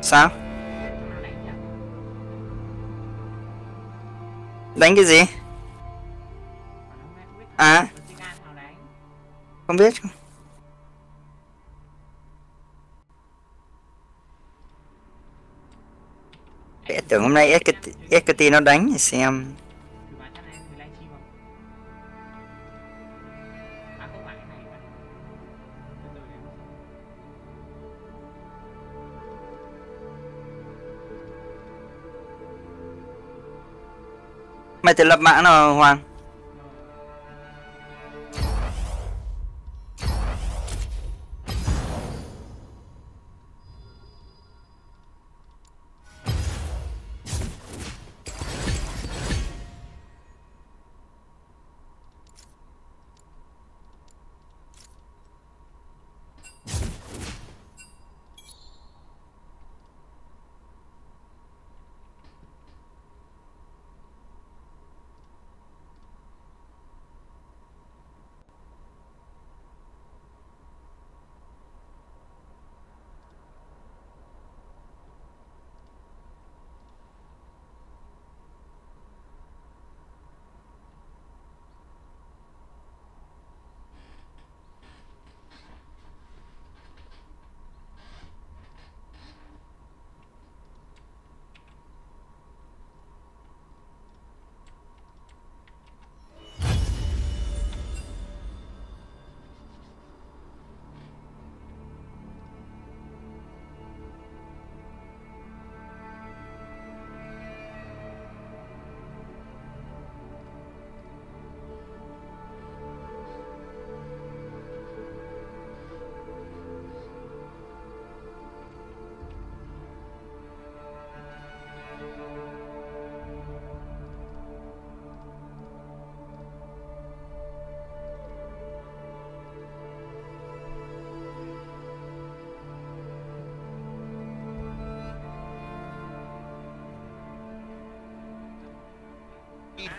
Sao? Đánh cái gì? À, không biết. Để tưởng hôm nay SKT nó đánh thì xem. Mày tự lập mạng nào Hoàng?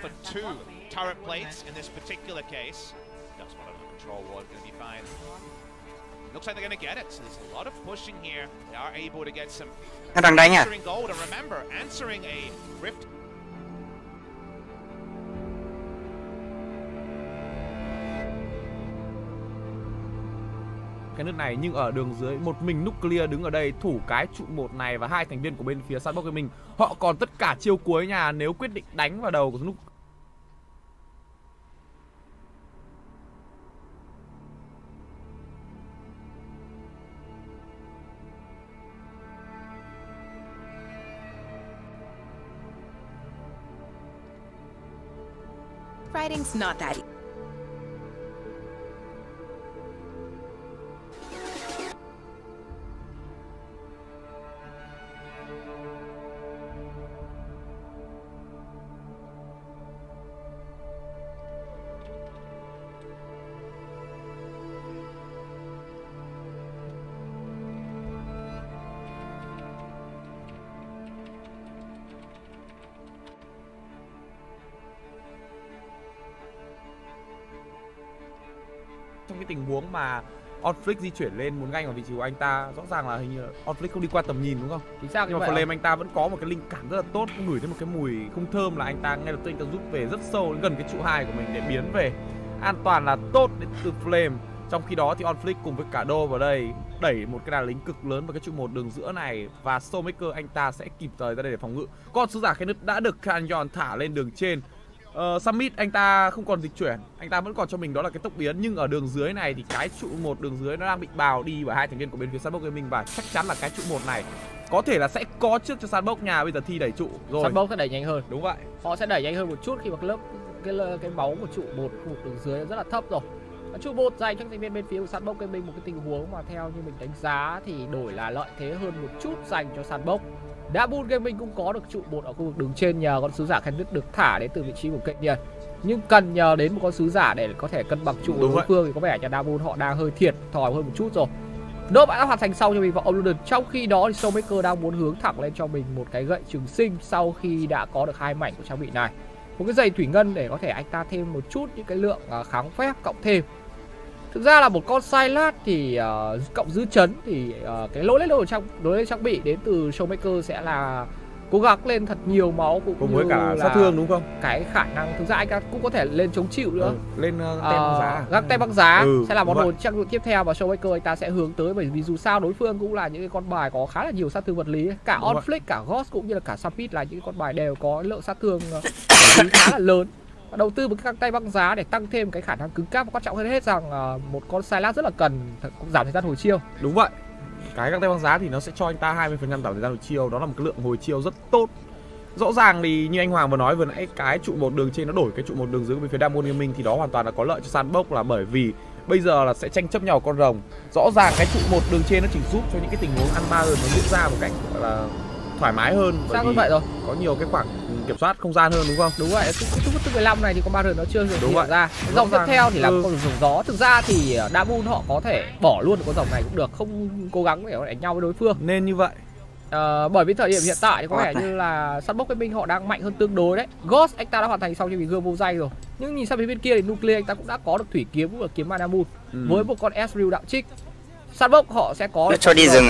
For 2 turret plates in this particular case. That's one of the control ward going to be fine. Looks like they're going to get it. So there's a lot of pushing here. They are able to get some answering gold. And remember, answering a rift. Cái nước này nhưng ở đường dưới một mình Nuclear đứng ở đây thủ cái trụ 1 này và 2 thành viên của bên phía Sandbox Gaming. Họ còn tất cả chiêu cuối nhà nếu quyết định đánh vào đầu của Nuclear. Writing's not that easy. Trong cái tình huống mà Onflick di chuyển lên muốn ganh vào vị trí của anh ta, rõ ràng là hình như Onflick không đi qua tầm nhìn đúng không? Chính xác. Nhưng mà Flame anh ta vẫn có một cái linh cảm rất là tốt, ngửi thấy một cái mùi không thơm là anh ta ngay lập tức anh ta rút về rất sâu đến gần cái trụ 2 của mình để biến về an toàn là tốt đến từ Flame. Trong khi đó thì Onflick cùng với cả Đô vào đây đẩy một cái đà lính cực lớn vào cái trụ 1 đường giữa này và Soulmaker anh ta sẽ kịp thời ra đây để phòng ngự. Con sứ giả khe nứt đã được Canyon thả lên đường trên. Summit anh ta không còn dịch chuyển, anh ta vẫn còn cho mình đó là cái tốc biến, nhưng ở đường dưới này thì cái trụ 1 đường dưới nó đang bị bào đi bởi 2 thành viên của bên phía Sandbox Gaming và chắc chắn là cái trụ 1 này có thể là sẽ có trước cho Sandbox nhà bây giờ thi đẩy trụ rồi. Sandbox sẽ đẩy nhanh hơn. Đúng vậy. Họ sẽ đẩy nhanh hơn một chút khi mà cái máu của trụ 1 khu vực đường dưới rất là thấp rồi. Trụ 1 dành cho thành viên bên phía của Sandbox Gaming một cái tình huống mà theo như mình đánh giá thì đổi là lợi thế hơn một chút dành cho Sandbox. Double Gaming cũng có được trụ 1 ở khu vực đường trên nhờ con sứ giả khen nứt được thả đến từ vị trí của kênh nhân, nhưng cần nhờ đến một con sứ giả để có thể cân bằng trụ của đối phương thì có vẻ như Double họ đang hơi thiệt thòi hơn một chút rồi. Đốt đã hoàn thành xong cho mình vào Obludon. Trong khi đó thì Soulmaker đang muốn hướng thẳng lên cho mình một cái gậy trường sinh sau khi đã có được 2 mảnh của trang bị này. một cái giày thủy ngân để có thể anh ta thêm một chút những cái lượng kháng phép cộng thêm. Thực ra là một con Silas thì cộng dư chấn thì cái lỗi lên trang bị đến từ Showmaker sẽ là cố gắng lên thật nhiều máu cũng cùng với cả sát thương đúng không? Cái khả năng thực ra anh ta cũng có thể lên chống chịu nữa. Lên tem băng giá. Găng tem băng giá sẽ là món đồ trang bị tiếp theo mà Showmaker anh ta sẽ hướng tới, bởi vì dù sao đối phương cũng là những cái con bài có khá là nhiều sát thương vật lý. Cả Onflick, cả Ghost cũng như là cả Sapit là những con bài đều có lượng sát thương khá là lớn. Và đầu tư một cái găng tay băng giá để tăng thêm cái khả năng cứng cáp, và quan trọng hơn hết rằng một con Silas rất là cần cũng giảm thời gian hồi chiêu. Đúng vậy. Cái găng tay băng giá thì nó sẽ cho anh ta 20% giảm thời gian hồi chiêu, đó là một cái lượng hồi chiêu rất tốt. Rõ ràng thì như anh Hoàng vừa nói vừa nãy, cái trụ một đường trên nó đổi cái trụ một đường dưới bên phía Diamond Gaming thì đó hoàn toàn là có lợi cho Sandbox, là bởi vì bây giờ là sẽ tranh chấp nhau con rồng. Rõ ràng cái trụ một đường trên nó chỉ giúp cho những cái tình huống ăn ba nó diễn ra một cách gọi là thoải mái hơn, sao như vậy rồi, có nhiều cái khoảng kiểm soát không gian hơn đúng không? Đúng vậy, cái trụ 15 này thì con ba nó chưa hiện ra. Dòng tiếp theo thì là con rồng gió. Thực ra thì Diamond họ có thể bỏ luôn được con rồng này cũng được, không cố gắng để đánh nhau với đối phương. Nên như vậy. Bởi vì thời điểm hiện tại thì có vẻ như là Sandbox Gaming họ đang mạnh hơn tương đối đấy. Ghost anh ta đã hoàn thành xong cho vì gươm vô danh rồi. Nhưng nhìn sang phía bên kia thì Nuclear anh ta cũng đã có được thủy kiếm và kiếm mana moon với một con Ezreal đạo trích. Sandbox họ sẽ có cho đi rừng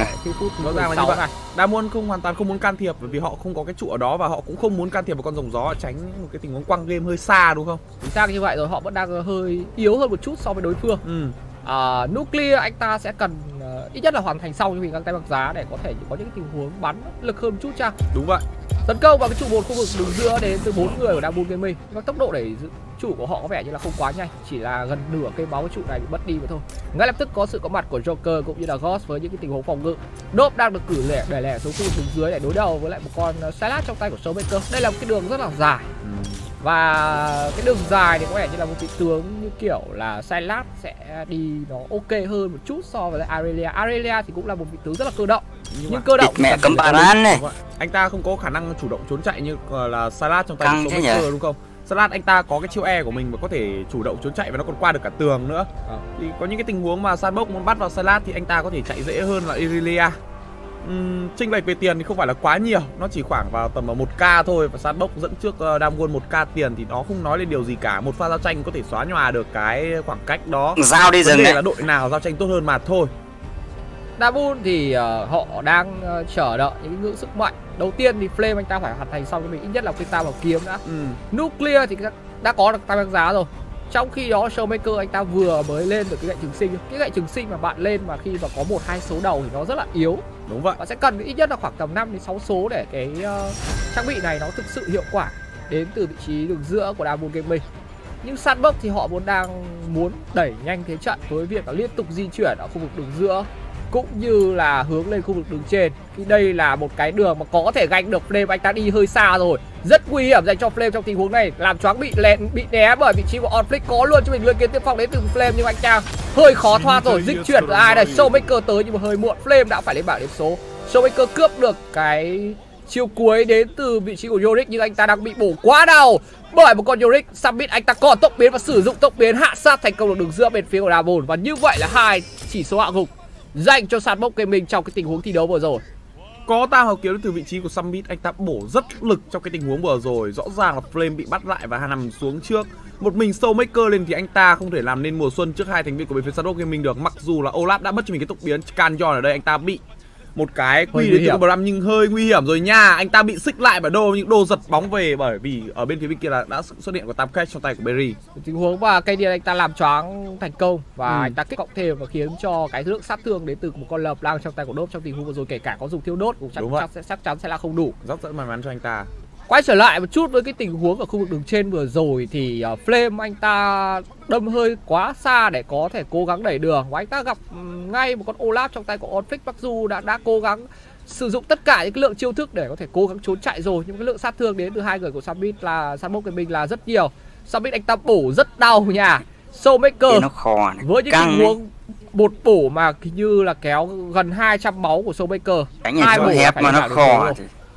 nó ra là như vậy. Diamond hoàn toàn không muốn can thiệp, bởi vì họ không có cái trụ ở đó và họ cũng không muốn can thiệp vào con rồng gió, tránh một cái tình huống quăng game hơi xa đúng không? Chính xác như vậy rồi, họ vẫn đang hơi yếu hơn một chút so với đối phương. Nuclear anh ta sẽ cần ít nhất là hoàn thành xong cho mình găng tay băng giá để có thể có những tình huống bắn lực hơn một chút chăng? Đúng vậy. Tấn công vào cái trụ một khu vực đường giữa đến từ 4 người của Diamond Gaming. Nhưng tốc độ để trụ của họ có vẻ như là không quá nhanh, chỉ là gần nửa cây máu cái trụ này bị mất đi mà thôi. Ngay lập tức có sự có mặt của Joker cũng như là Ghost với những cái tình huống phòng ngự. Dope đang được cử để lẻ xuống khu vực đường dưới để đối đầu với lại một con Silas trong tay của Showmaker. Đây là một cái đường rất là dài. Và cái đường dài thì có vẻ như là một vị tướng như kiểu là Silas sẽ đi nó ok hơn một chút so với lại Aurelia. Aurelia thì cũng là một vị tướng rất là cơ động. Nhưng cơ động mẹ cấm bà rán này. Anh ta không có khả năng chủ động trốn chạy như là Silas trong tay của Showmaker đúng không? Silas anh ta có cái chiêu E của mình và có thể chủ động trốn chạy và nó còn qua được cả tường nữa. Thì có những cái tình huống mà Sandbox muốn bắt vào Silas thì anh ta có thể chạy dễ hơn là Aurelia. Chênh lệch về tiền thì không phải là quá nhiều, nó chỉ khoảng vào tầm 1k thôi, và Sandbox dẫn trước Diamond 1k tiền thì nó không nói lên điều gì cả. Một pha giao tranh có thể xóa nhòa được cái khoảng cách đó. Giao đi rừng này là đội nào giao tranh tốt hơn mà thôi. Diamond thì họ đang chờ đợi những ngưỡng sức mạnh. Đầu tiên thì Flame anh ta phải hoàn thành xong cho mình ít nhất là cái tam bảo kiếm đã. Nuclear thì đã có được tam băng giá rồi. Trong khi đó Showmaker anh ta vừa mới lên được cái gậy trường sinh. Cái gậy trường sinh mà bạn lên mà khi mà có 1-2 số đầu thì nó rất là yếu. Đúng vậy. Bạn sẽ cần ít nhất là khoảng tầm 5 đến 6 số để cái trang bị này nó thực sự hiệu quả đến từ vị trí đường giữa của Diamond Gaming. Nhưng Sandbox thì họ đang muốn đẩy nhanh thế trận với việc là liên tục di chuyển ở khu vực đường giữa cũng như là hướng lên khu vực đường trên. Khi đây là một cái đường mà có thể gánh được Flame, anh ta đi hơi xa rồi, rất nguy hiểm dành cho Flame trong tình huống này, làm choáng bị né bởi vị trí của Onflick. Có luôn cho mình lưỡi kiếm tiên phong đến từ Flame nhưng anh ta hơi khó thoát rồi. Dịch chuyển từ ai đây? Showmaker tới nhưng mà hơi muộn, Flame đã phải lên bảng điểm số. Showmaker cướp được cái chiêu cuối đến từ vị trí của Yorick nhưng anh ta đang bị bổ quá đau bởi một con Yorick. Summit anh ta còn tốc biến và sử dụng tốc biến hạ sát thành công được đường giữa bên phía của Diamond, và như vậy là 2 chỉ số hạ gục dành cho Sandbox Gaming trong cái tình huống thi đấu vừa rồi. Có tam hào kiếm từ vị trí của Summit, anh ta bổ rất lực trong cái tình huống vừa rồi. Rõ ràng là Flame bị bắt lại và nằm xuống trước. Một mình Showmaker lên thì anh ta không thể làm nên mùa xuân trước hai thành viên của bên phía Sandbox Gaming được. Mặc dù là Olaf đã mất cho mình cái tốc biến, Canyon ở đây anh ta bị một cái quy đến từ Bram nhưng hơi nguy hiểm rồi nha. Anh ta bị xích lại bởi Đô, nhưng Đô giật bóng về bởi vì ở bên phía bên kia là đã xuất hiện của Tam Catch trong tay của Berry. Tình huống mà cây điện anh ta làm choáng thành công và anh ta kích cộng thêm và khiến cho cái lượng sát thương đến từ một con lợp lang trong tay của Đốp trong tình huống vừa rồi, kể cả có dùng thiêu đốt cũng chắc chắn sẽ là không đủ. Rất may mắn cho anh ta. Quay trở lại một chút với cái tình huống ở khu vực đường trên vừa rồi thì Flame anh ta đâm hơi quá xa để có thể cố gắng đẩy đường, và anh ta gặp ngay một con Olaf trong tay của Onflick. Mặc dù đã cố gắng sử dụng tất cả những cái lượng chiêu thức để có thể cố gắng trốn chạy rồi, nhưng cái lượng sát thương đến từ hai người của Summit là Sandbox Gaming là rất nhiều. Summit anh ta bổ rất đau nha. Showmaker với những tình huống một bổ mà hình như là kéo gần 200 máu của Showmaker. Hai bổ hẹp mà nó khó.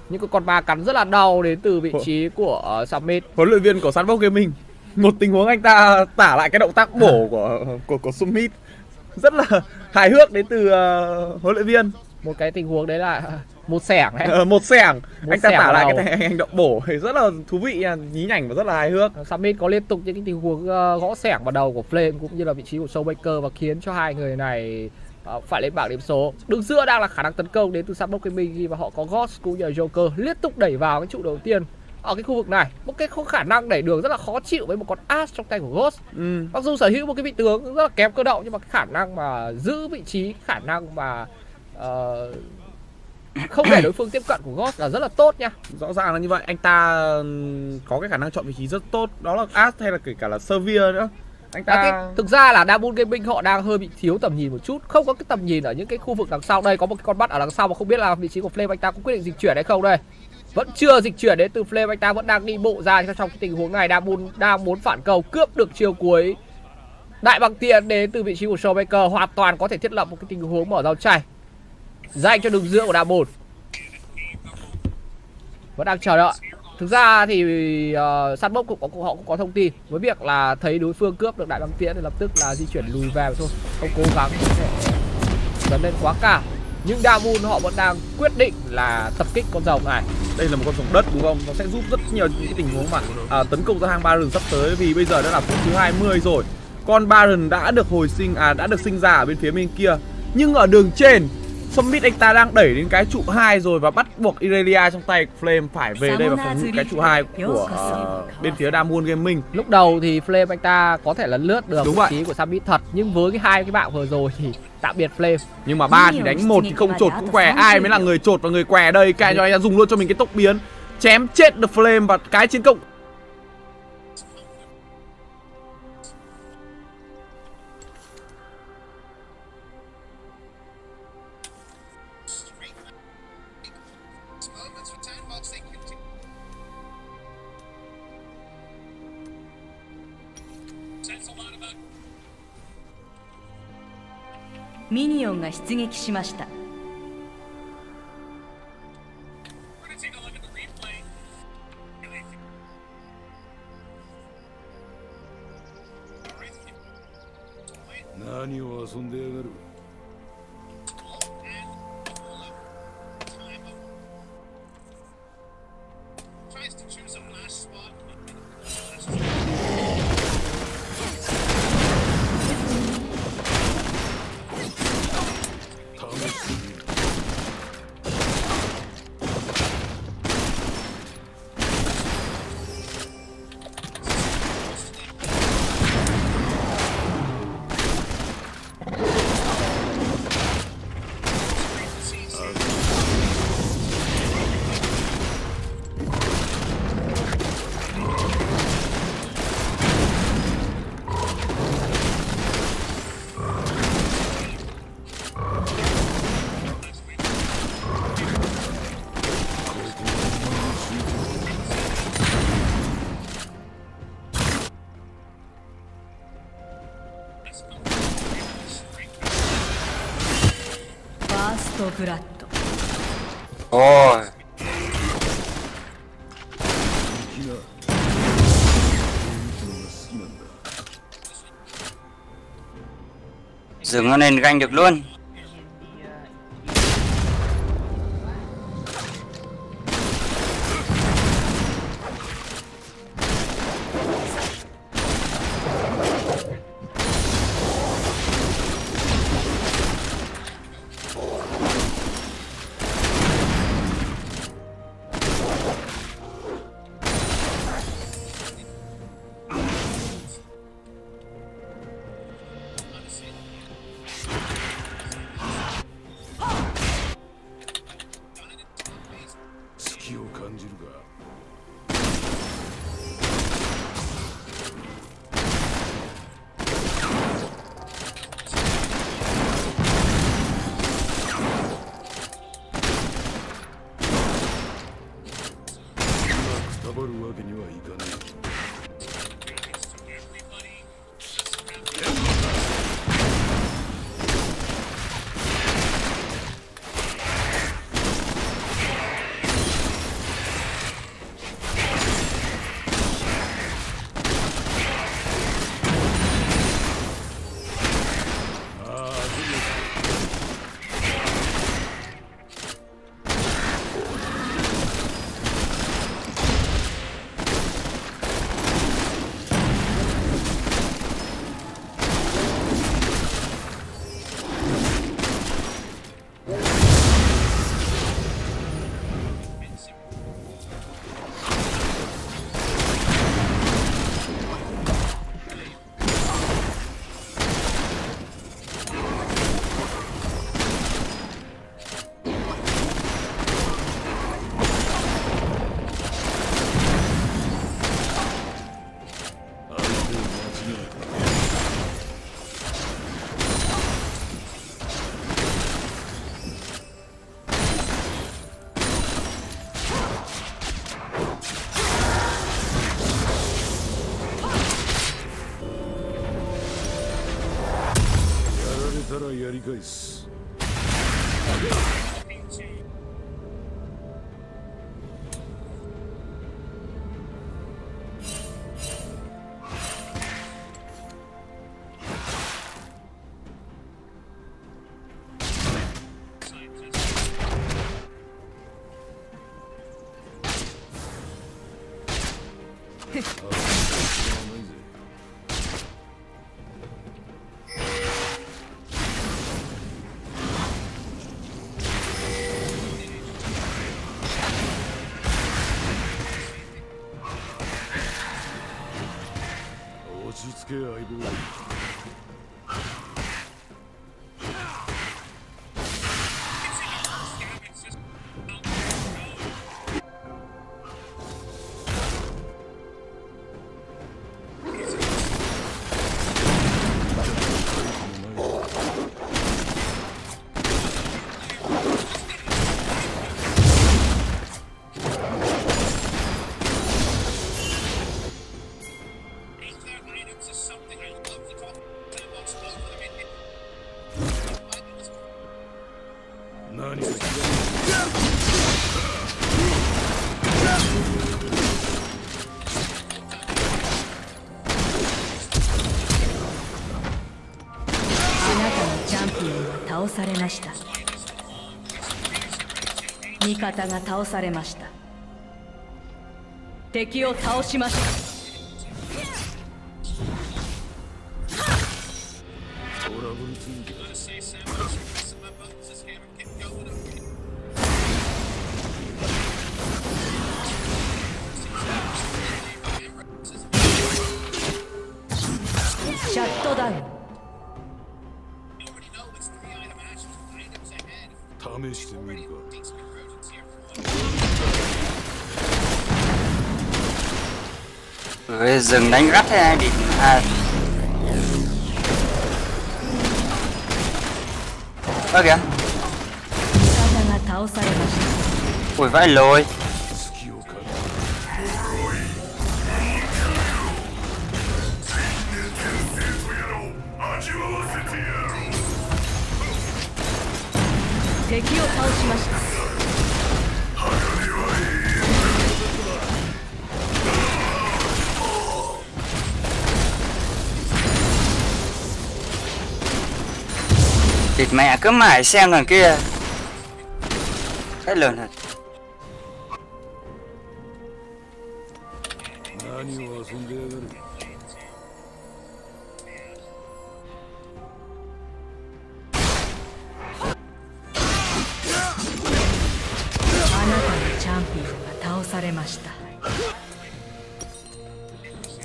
Những con ma cắn rất là đau đến từ vị trí của Summit. Huấn luyện viên của Sandbox Gaming, một tình huống anh ta tả lại cái động tác bổ của Summit rất là hài hước đến từ huấn luyện viên. một cái tình huống đấy là một xẻng đấy. Một xẻng. Anh ta tả lại đầu. cái hành động bổ thì rất là thú vị, nhí nhảnh và rất là hài hước. Summit có liên tục những cái tình huống gõ xẻng vào đầu của Flame cũng như là vị trí của Showmaker và khiến cho hai người này phải lên bảng điểm số. Đường giữa đang là khả năng tấn công đến từ Sandbox Gaming khi mà họ có Ghost cũng như là Joker liên tục đẩy vào cái trụ đầu tiên ở cái khu vực này. Một cái khả năng đẩy đường rất là khó chịu với một con Ash trong tay của Ghost. Mặc dù sở hữu một cái vị tướng rất là kém cơ động nhưng mà cái khả năng mà giữ vị trí, khả năng mà không để đối phương tiếp cận của Ghost là rất là tốt nha. Rõ ràng là như vậy, anh ta có cái khả năng chọn vị trí rất tốt. Đó là Ash hay là kể cả là Servier nữa. Anh ta thực ra là Diamond Gaming họ đang hơi bị thiếu tầm nhìn một chút, không có cái tầm nhìn ở những cái khu vực đằng sau. Đây có một cái con bắt ở đằng sau mà không biết là vị trí của Flame anh ta có quyết định dịch chuyển hay không đây. Vẫn chưa dịch chuyển đến từ Flame, anh ta vẫn đang đi bộ ra trong cái tình huống này. Diamond đang muốn phản cầu cướp được chiều cuối. Đại bằng tiền đến từ vị trí của Showmaker hoàn toàn có thể thiết lập một cái tình huống mở rào chảy dành cho đường giữa của Diamond. Vẫn đang chờ đợi. Thực ra thì Sandbox họ cũng có thông tin với việc là thấy đối phương cướp được đại băng tiễn thì lập tức là di chuyển lùi về thôi, không cố gắng để dấn lên quá cao. Nhưng Diamond họ vẫn đang quyết định là tập kích con rồng này. Đây là một con rồng đất đúng không? Nó sẽ giúp rất nhiều những cái tình huống mà tấn công ra hang Baron sắp tới, vì bây giờ đã là phút thứ 20 rồi. Con Baron đã được hồi sinh, đã được sinh ra ở bên phía bên kia. Nhưng ở đường trên, Summit anh ta đang đẩy đến cái trụ 2 rồi và bắt buộc Irelia trong tay Flame phải về đây và phòng ngự cái trụ 2 của bên phía Diamond Gaming. Lúc đầu thì Flame anh ta có thể lấn lướt được vị trí của Summit thật, nhưng với hai cái bạn vừa rồi thì tạm biệt Flame. Nhưng mà 3 thì đánh 1 thì không chột cũng què, ai mới là người chột và người què đây? Cái cho anh ta dùng luôn cho mình cái tốc biến, chém chết được Flame và cái chiến công. Minion が出撃しました。何を遊んでやがる。ブラッド。Ôi. Dừng nó lên ganh được luôn. 返す。落ち着け相棒。何がチャンピオンは倒されました。味方が倒されました。敵を倒しました。トラブル続きだ。シャットダウン。試してみるか。Dừng đánh gắt thế này bị kìa. Ui vãi lôi. Thịt mẹ cứ mãi xem thằng kia. Hết lượn thật.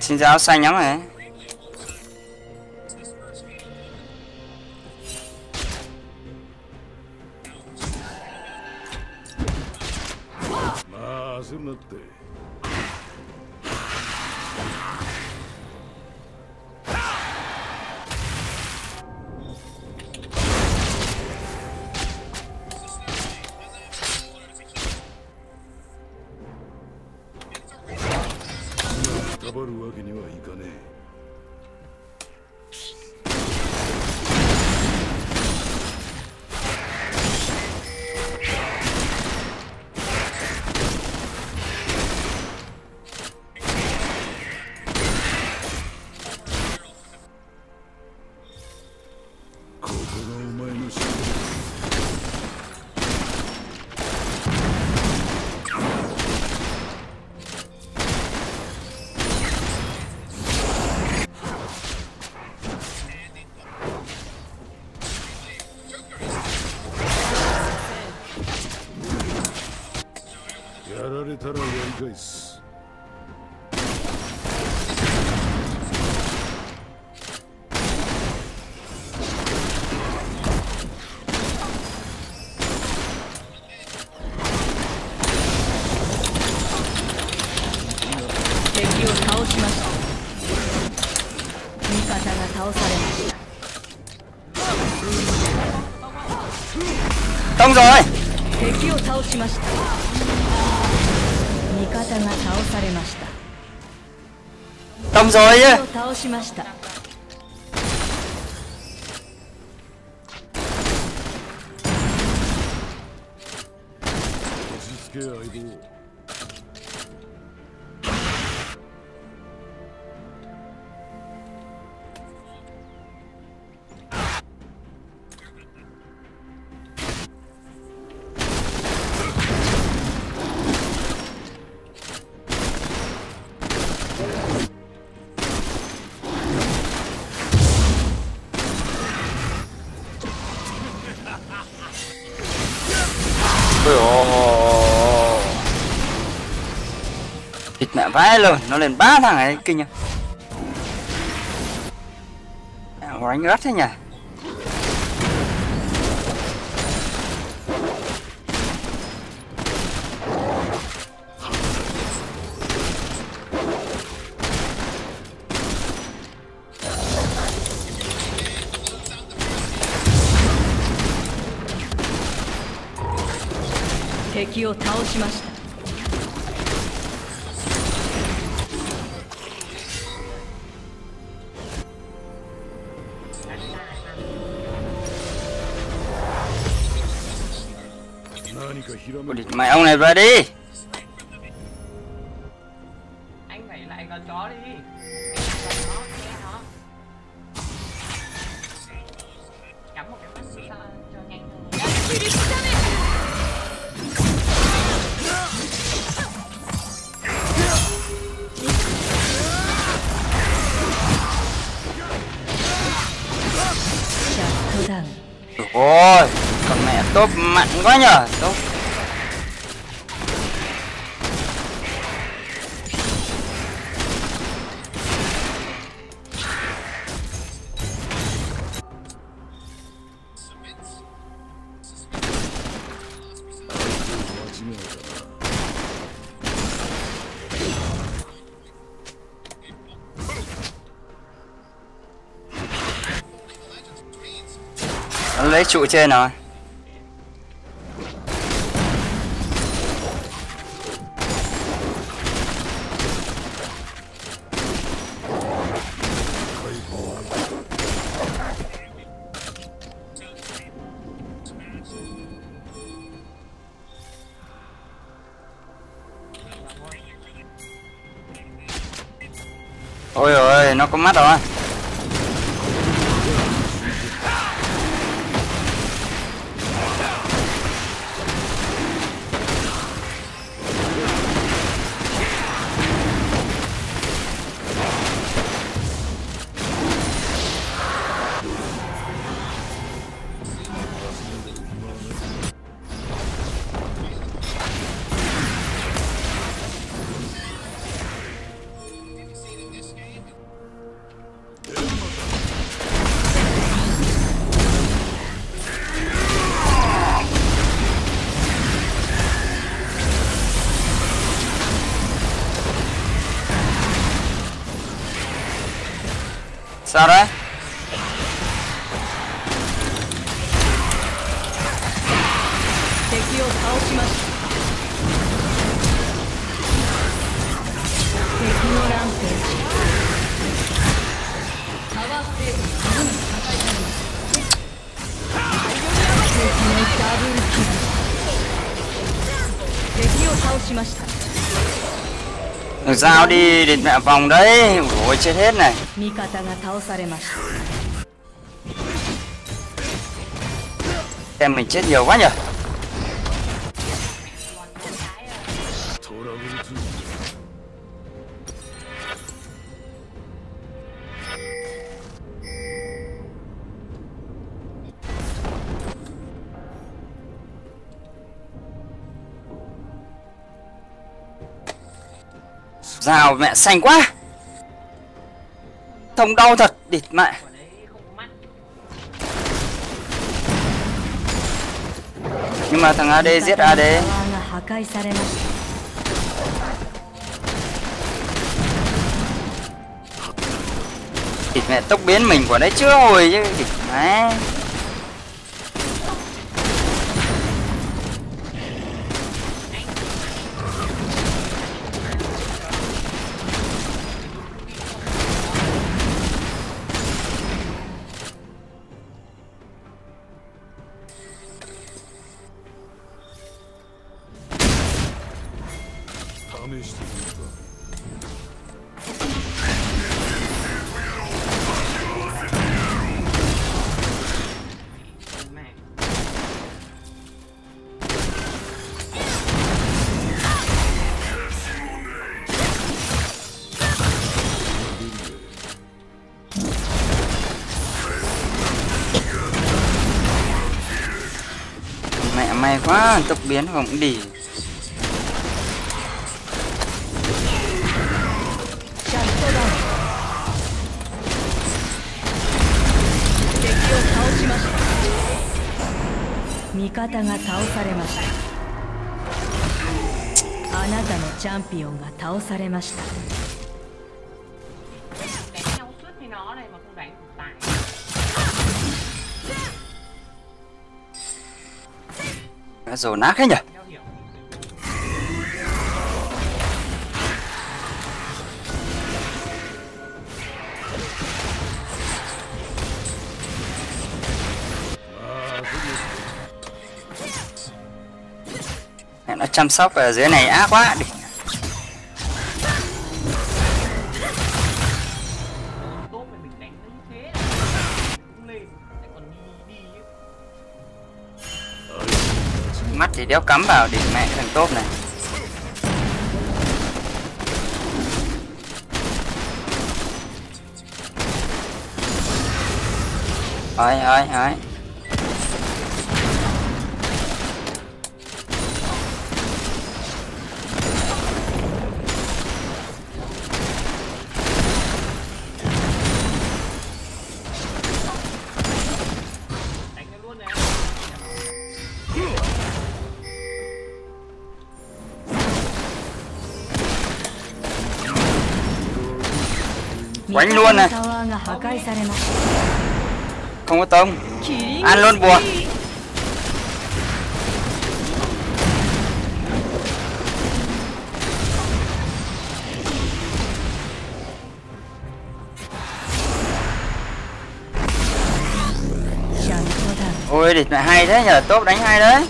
Xin chào xanh nhắm rồi. Tông rồi. Tông rồi chứ. け相棒。Thịt mẹ vãi luôn, nó lên 3 thằng ấy kinh nhá. Đánh gắt thế nhỉ.敵を倒しました。Mày ông này về đi. Anh phải lại con chó đi. Cắm một cái mắt cho nhanh thôi. Ôi, con mẹ top mạnh quá nhở. Top. Nó lấy trụ trên rồi. Ôi ôi, nó có mắt rồi. Sao đấy? Giao đi địt mẹ vòng đấy. Ôi chết hết này. Em mình chết nhiều quá nhỉ. Rào mẹ xanh quá. Thông đau thật địt mẹ. Nhưng mà thằng AD giết AD. Địt mẹ tốc biến mình của đấy chưa hồi chứ địt mẹ. Mẹ may quá, tốc biến không đi. Rồi nát thế nhỉ? Nó chăm sóc ở dưới này ác quá đỉnh. Mắt thì đéo cắm vào đỉnh mẹ thằng tốt này. Ôi. Quánh luôn này. Không có tông. Ăn luôn bùa. Ôi địch lại hay thế nhờ, top đánh hay đấy.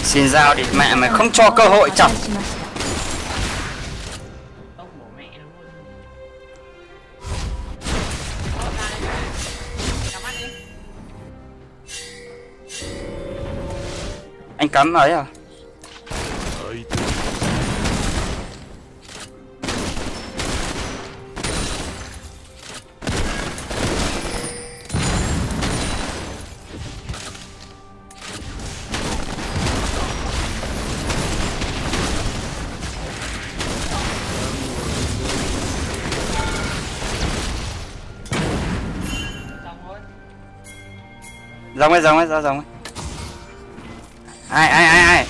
Xin giao đi mẹ mày không cho cơ hội chọc. Anh cắm ấy à? Rồng ấy, ra rồng ấy. Ai.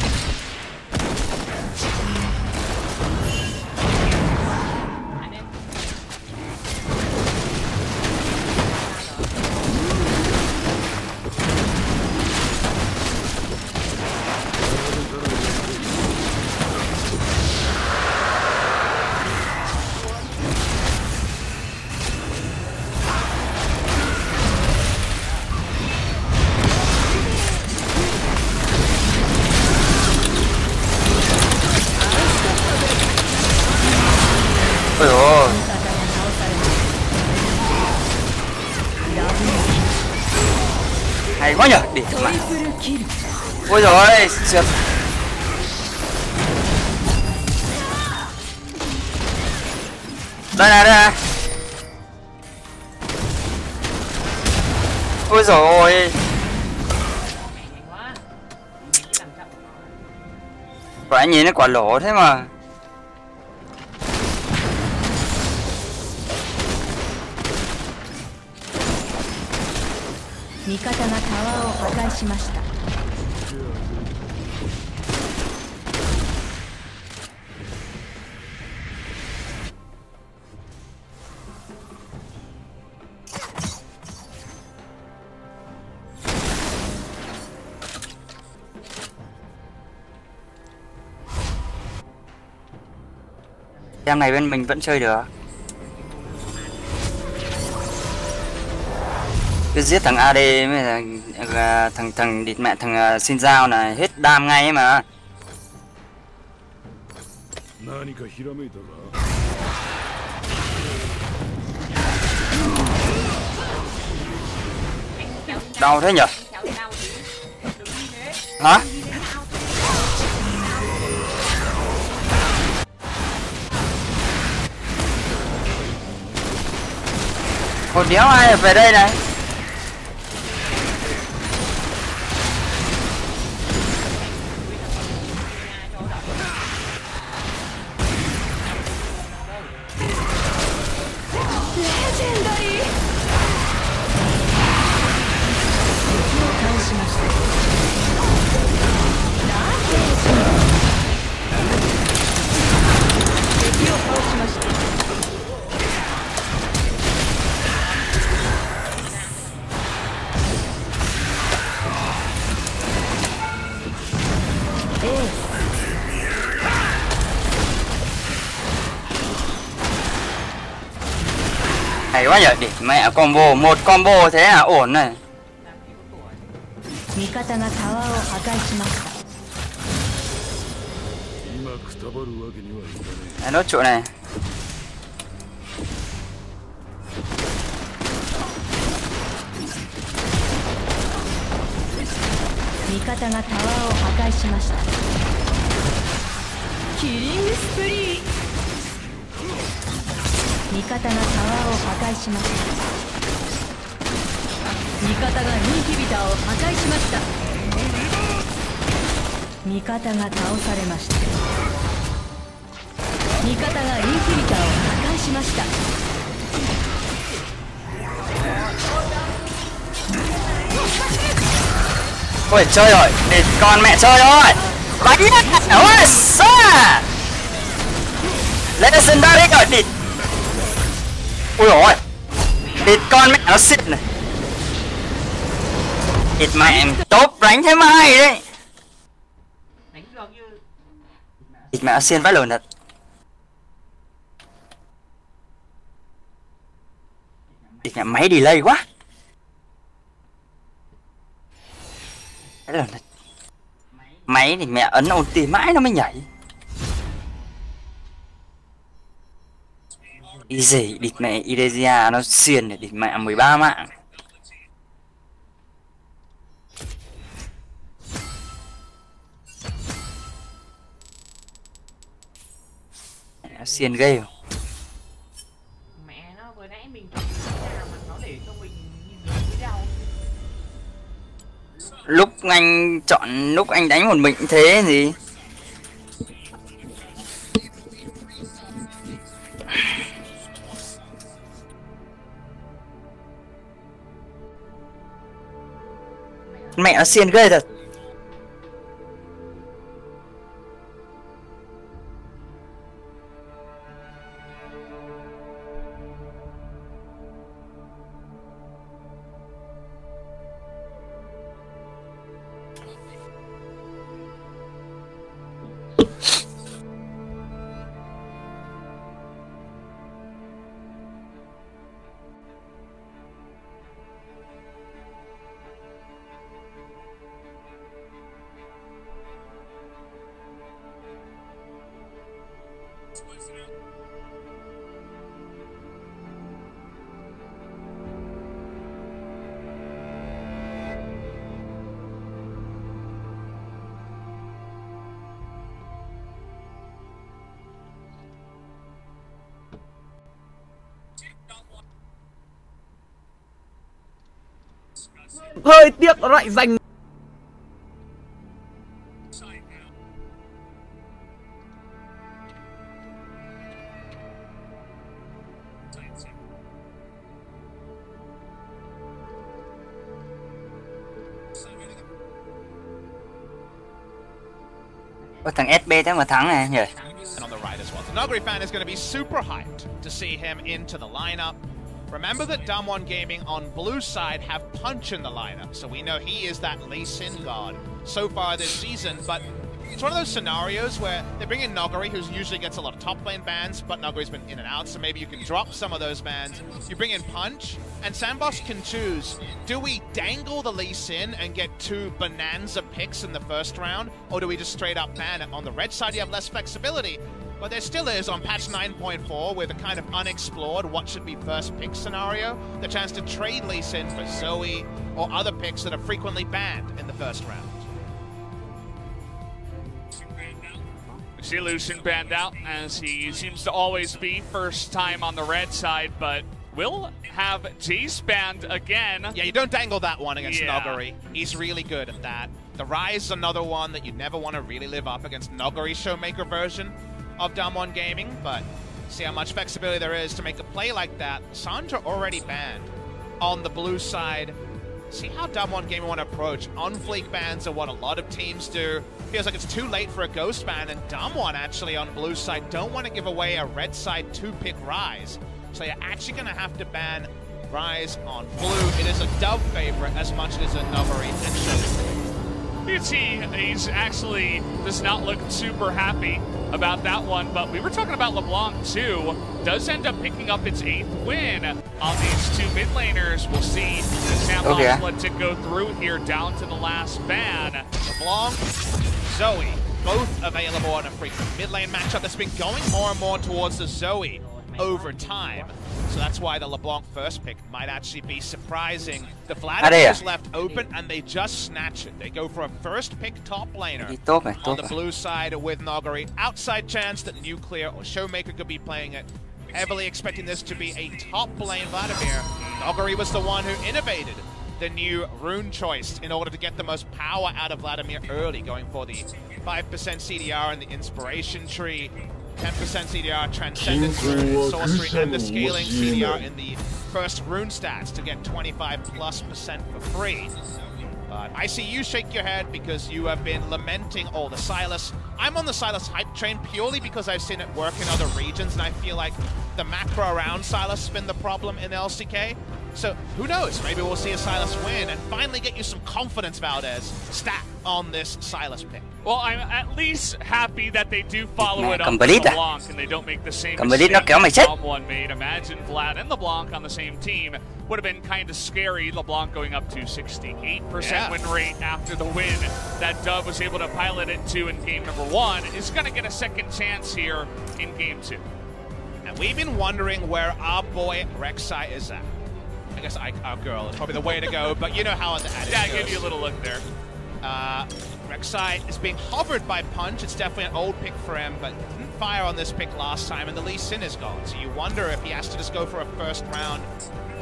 Ôi ôi. Hay quá nhở, để mà. Ôi giời ơi, trượt. Đây này. Ôi giời ơi. Quả nhìn nó quả lỗ thế mà. 味方がタワーを破壊しました。Em này bên mình vẫn chơi được. Cứ giết thằng AD mới là thằng địt mẹ thằng xin dao này hết đam ngay ấy mà. Đau thế nhỉ? Hả? Còn đéo ai về đây này. Hay quá nhỉ, để mẹ combo, một combo thế là ổn này. Nốt chỗ này. Ôi chơi rồi, để con mẹ chơi rồi. Đánh ôi xa. Legendary rồi địt. Ui ôi. Địt con mẹ nó xịt này. Địt mẹ tốt đánh thế mà hay đấy. Địt mẹ nó xiên vãi lồn thật. Địt mẹ máy delay quá. Máy thì mẹ ấn ulti mãi nó mới nhảy. Ý gì địt mẹ Irelia nó xiên để địt mẹ 13 mạng. Nó xiên ghê rồi. Mẹ nó vừa nãy mình chọn cái nào mà nó để cho mình nhìn thấy video. Lúc anh chọn lúc anh đánh một mình thế gì. Mẹ nó xiên ghê thật. Hơi tiếc nó lại giành. Có thằng SB thế mà thắng này nhỉ. And on the right as well. The Noguri fan is going to be super hyped to see him into the lineup. Remember that Damwon Gaming on blue side have Punch in the lineup, so we know he is that Lee Sin god so far this season, but it's one of those scenarios where they bring in Noguri, who usually gets a lot of top lane bans, but Noguri's been in and out, so maybe you can drop some of those bans. You bring in Punch, and Sandbox can choose, do we dangle the Lee Sin and get 2 bonanza picks in the first round, or do we just straight up ban it? On the red side, you have less flexibility, but there still is, on patch 9.4, with a kind of unexplored what should be first pick scenario, the chance to trade Lee Sin for Zoe or other picks that are frequently banned in the first round. We see Lucian banned out, as he seems to always be first time on the red side, but will have Jace banned again. Yeah, you don't dangle that one against Noguri. He's really good at that. The Rise is another one that you never want to really live up against Noguri's Showmaker version of Damwon Gaming, but see how much flexibility there is to make a play like that. Sandra already banned on the blue side. See how Damwon Gaming want to approach. On-fleek bans are what a lot of teams do. Feels like it's too late for a ghost ban, and Damwon actually on blue side don't want to give away a red side 2-pick Rise. So you're actually going to have to ban Rise on blue. It is a Dove favorite as much as a Noguri and Showmaker. You see, he's actually does not look super happy about that one, but we were talking about LeBlanc too. Does end up picking up its 8th win on these 2 mid laners. We'll see Sandbox lets it go through here down to the last ban. LeBlanc, Zoe, both available on a frequent mid lane matchup that's been going more and more towards the Zoe over time. So that's why the LeBlanc first pick might actually be surprising. The Vladimir is left open and they just snatch it. They go for a first pick top laner on the blue side with Noguri. Outside chance that Nuclear or Showmaker could be playing it. Heavily expecting this to be a top lane Vladimir. Noguri was the one who innovated the new rune choice in order to get the most power out of Vladimir early, going for the 5% CDR and the inspiration tree. 10% CDR, Transcendence Rune in Sorcery, and the scaling CDR in the first rune stats to get 25+% for free. But I see you shake your head because you have been lamenting all the Sylas. I'm on the Sylas hype train purely because I've seen it work in other regions, and I feel like the macro around Sylas has been the problem in LCK. So who knows, maybe we'll see a Sylas win and finally get you some confidence, Valdez, stat on this Sylas pick. Well, I'm at least happy that they do follow it up with LeBlanc and they don't make the same mistake that someone made. Imagine Vlad and LeBlanc on the same team. Would have been kind of scary. LeBlanc going up to 68% win rate after the win that Dove was able to pilot it to in game number 1 is going to get a second chance here in game 2. And we've been wondering where our boy Rek'Sai is at. I guess our girl is probably the way to go, but you know how on the edit I gave you a little look there. Rek'Sai is being hovered by Punch. It's definitely an old pick for him, but didn't fire on this pick last time, and the Lee Sin is gone. So you wonder if he has to just go for a first round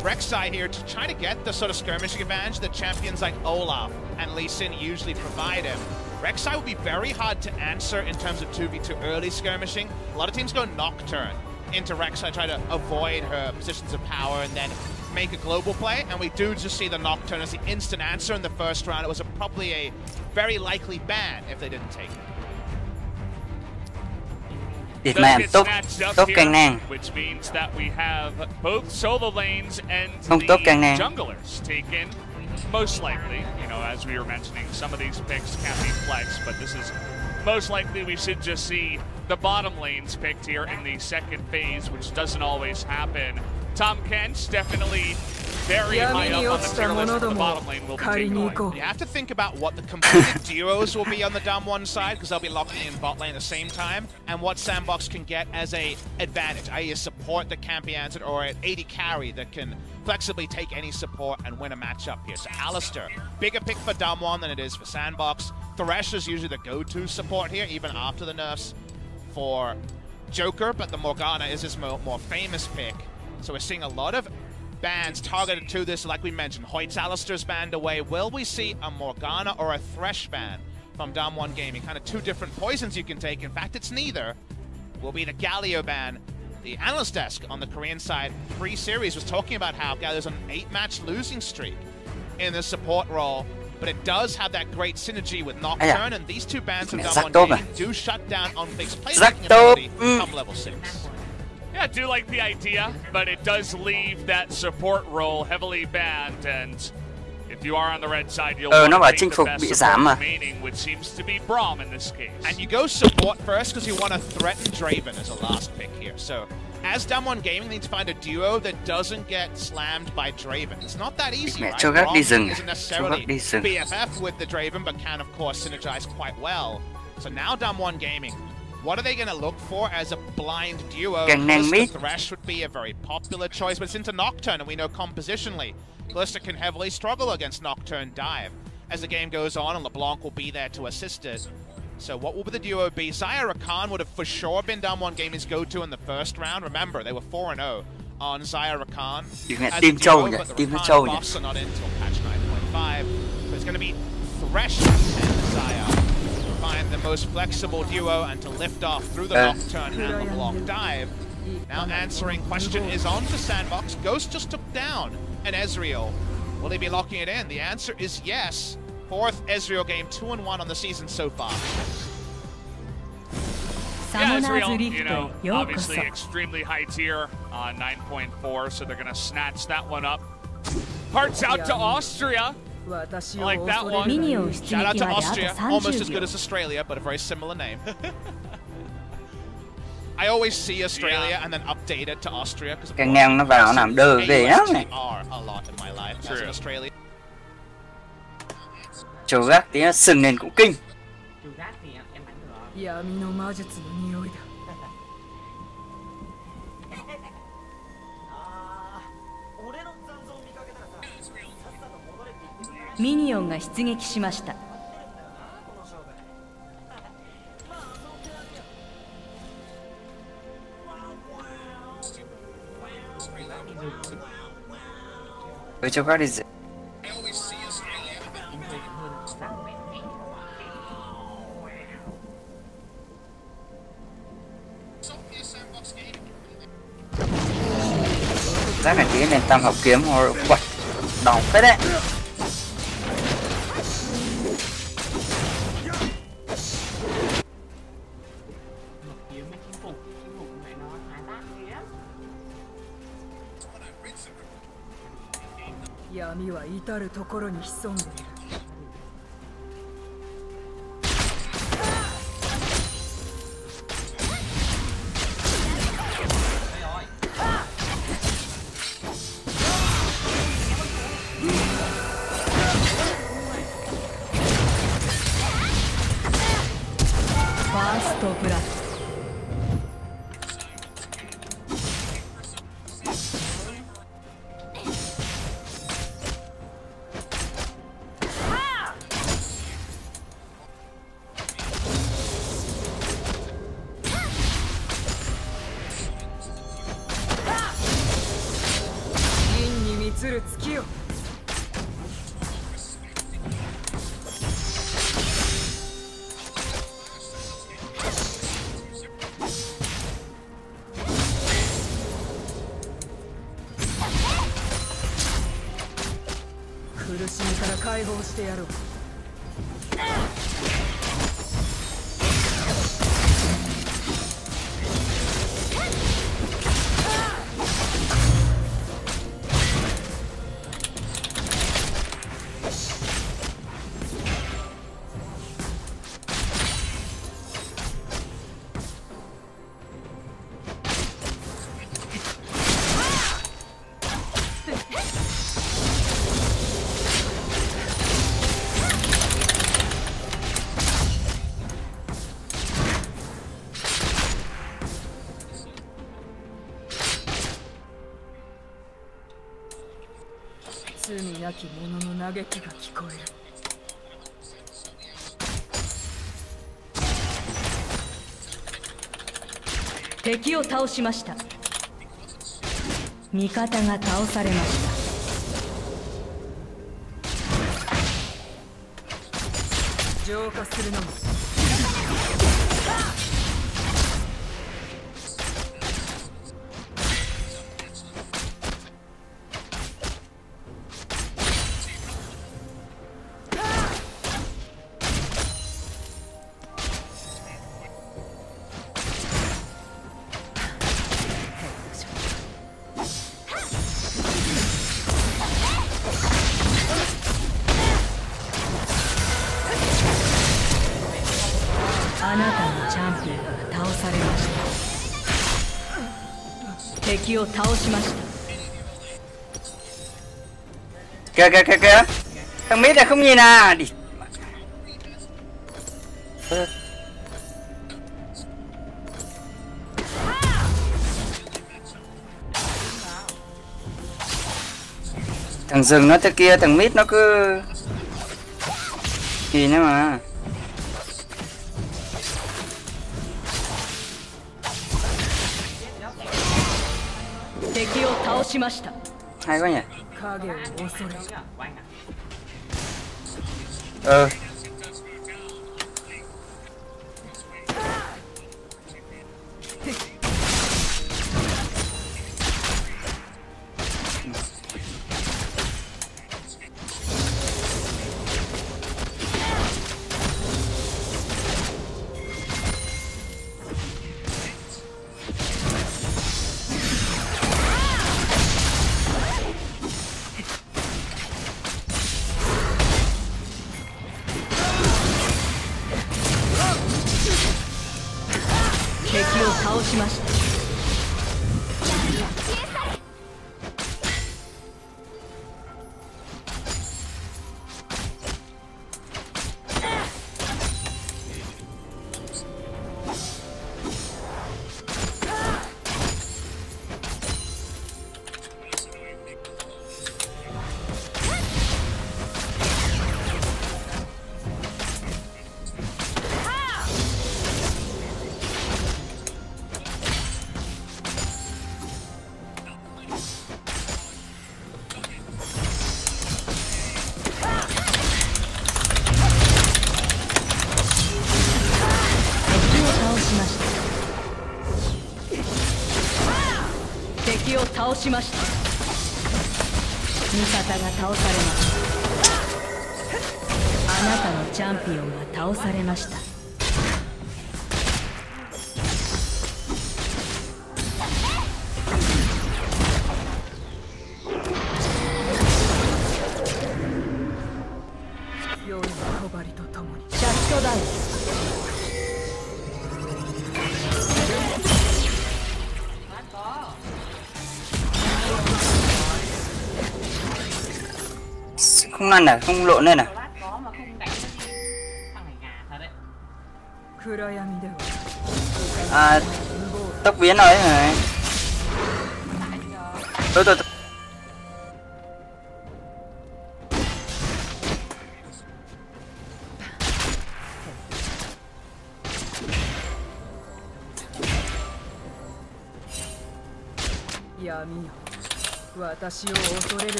Rek'Sai here to try to get the sort of skirmishing advantage that champions like Olaf and Lee Sin usually provide him. Rek'Sai would be very hard to answer in terms of 2v2 early skirmishing. A lot of teams go Nocturne into Rek'Sai, try to avoid her positions of power and then make a global play, and we do just see the Nocturne as the instant answer in the first round. It was probably a very likely ban if they didn't take it. Which means that we have both solo lanes and the junglers taken. Most likely, you know, as we were mentioning, some of these picks can't be flexed, but this is most likely we should just see the bottom lanes picked here in the second phase, which doesn't always happen. Tom Kent definitely very high up on the tier list, but the bottom lane will be taken away. You have to think about what the completed duos will be on the Damwon side, because they'll be locking in bot lane at the same time, and what Sandbox can get as a advantage, i.e. a support that can't be answered, or an AD carry that can flexibly take any support and win a matchup here. So Alistair, bigger pick for Damwon than it is for Sandbox. Thresh is usually the go-to support here, even after the nerfs for Joker, but the Morgana is his more famous pick. So we're seeing a lot of bans targeted to this, like we mentioned. Hoyt's Alistair's banned away. Will we see a Morgana or a Thresh ban from Damwon Gaming? Kind of two different poisons you can take. In fact, it's neither. Will be the Galio ban. The analyst desk on the Korean side pre-series was talking about how Galio's on an 8-match losing streak in the support role. but it does have that great synergy with Nocturne, and these two bands from Damwon Gaming do shut down Onflig's playmaking ability come level 6. Yeah, I do like the idea, but it does leave that support role heavily banned, and if you are on the red side, you'll want to take the best support remaining, which seems to be Braum in this case. And you go support first because you want to threaten Draven as a last pick here. So, as Damwon Gaming, they need to find a duo that doesn't get slammed by Draven. It's not that easy, right? Braum isn't necessarily BFF with the Draven, but can, of course, synergize quite well. So now Damwon Gaming, what are they going to look for as a blind duo? Calista Thresh would be a very popular choice, but it's into Nocturne, and we know compositionally, Calista can heavily struggle against Nocturne Dive. As the game goes on, and LeBlanc will be there to assist it. So what will the duo be? Xayah Rakan would have for sure been Damwon Gaming's go-to in the first round. Remember, they were 4-0 on Xayah Rakan. As a duo, but the Rakan buffs are not in until patch 9.5. So it's going to be Thresh and Xayah to find the most flexible duo and to lift off through the Nocturne and LeBlanc Dive. Now answering question is on to Sandbox. Ghost just took down an Ezreal. Will they be locking it in? The answer is yes. 4th Ezreal game, 2-1 on the season so far. Yeah, Ezreal, you know, obviously extremely high tier on 9.4, so they're going to snatch that one up. Hearts out to Austria. I like that one. Shout out to Austria, almost as good as Australia, but a very similar name. I always see Australia and then update it to Austria because nó vào làm đơ về lắm này. Are a lot in my life as an Australian. Trầu gác tí sừng nền cũng kinh. Minion が出撃しました。Với cho các đi dễ. Giác này tí nền tam học kiếm hoặc quật đóng phết đấy.敵を倒しました。味方が倒されました。浄化するのみ。敵を倒しました。 Kìa kìa kìa kìa. Thằng mít này không nhìn à. Đi. Thằng rừng nó thế kia, thằng mít nó cứ gì nữa mà. Hay quá nhỉ. Ừ. Không lăn à, không lộn lên à? À, tốc biến rồi này. Thôi.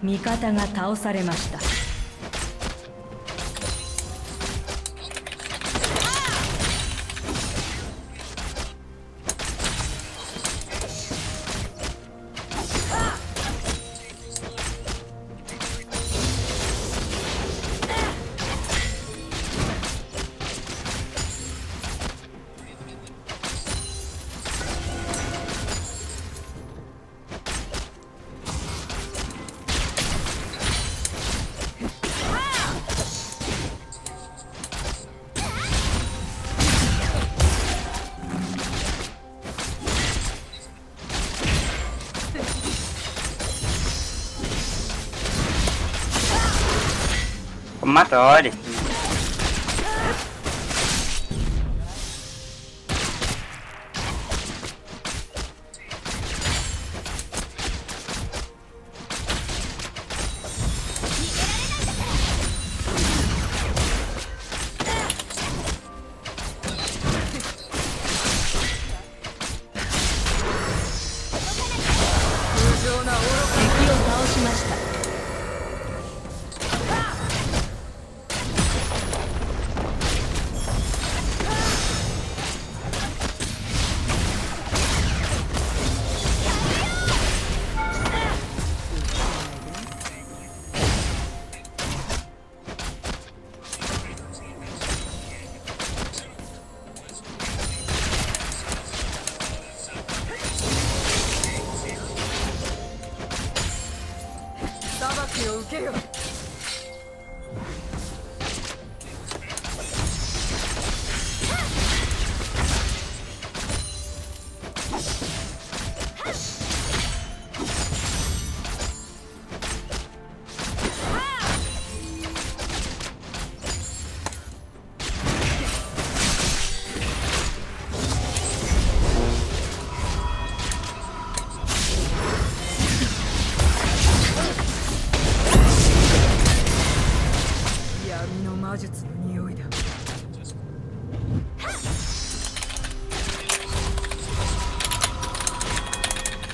味方が倒されました。Con mắt rồi đi.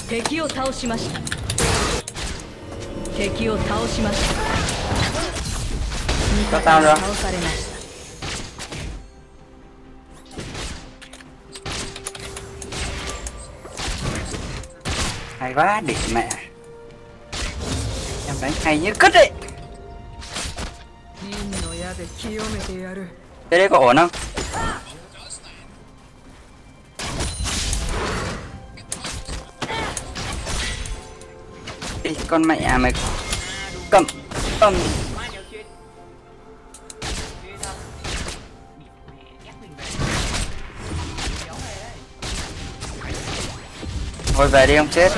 敵を倒しました。敵を倒しました。味方に倒されました。 Hay quá, địt mẹ. Em đánh hay như cứt đấy. Cái đấy có ổn không? Ê, con mẹ mày cầm thôi về đi ông chết.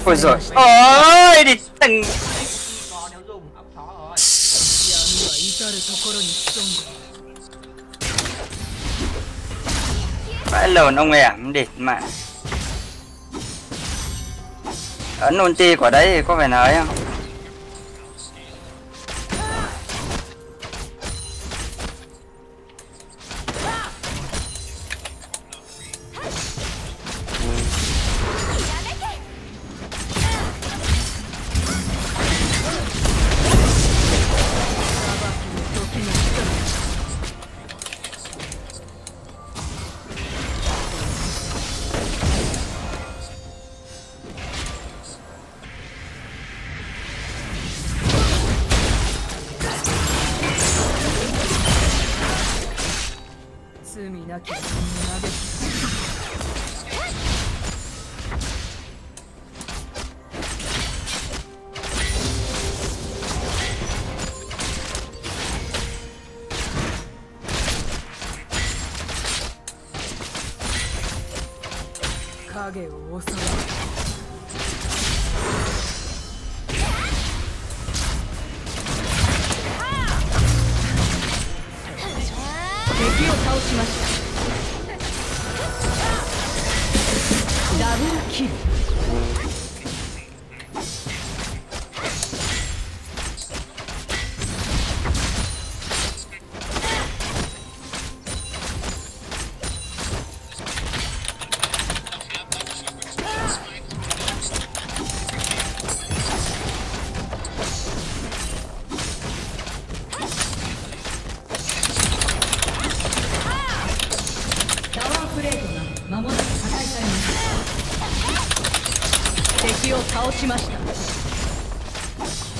Ôi giời ơi, đi từng vãi lồn ông ẻm địt mẹ. Ấn ulti của đấy thì có phải nói không?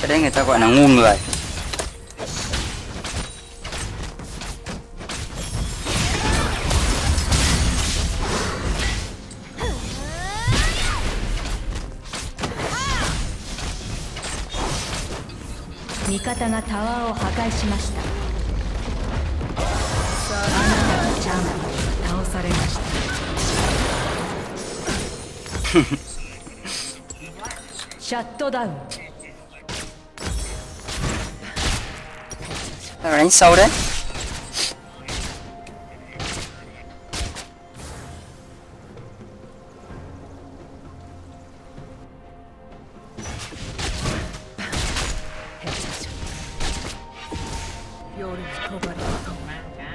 Cái đấy người ta gọi là ngu người.味方がタワーを破壊しました。あなたのチャンピオンが倒されました。シャットダウン。Đánh sâu đấy.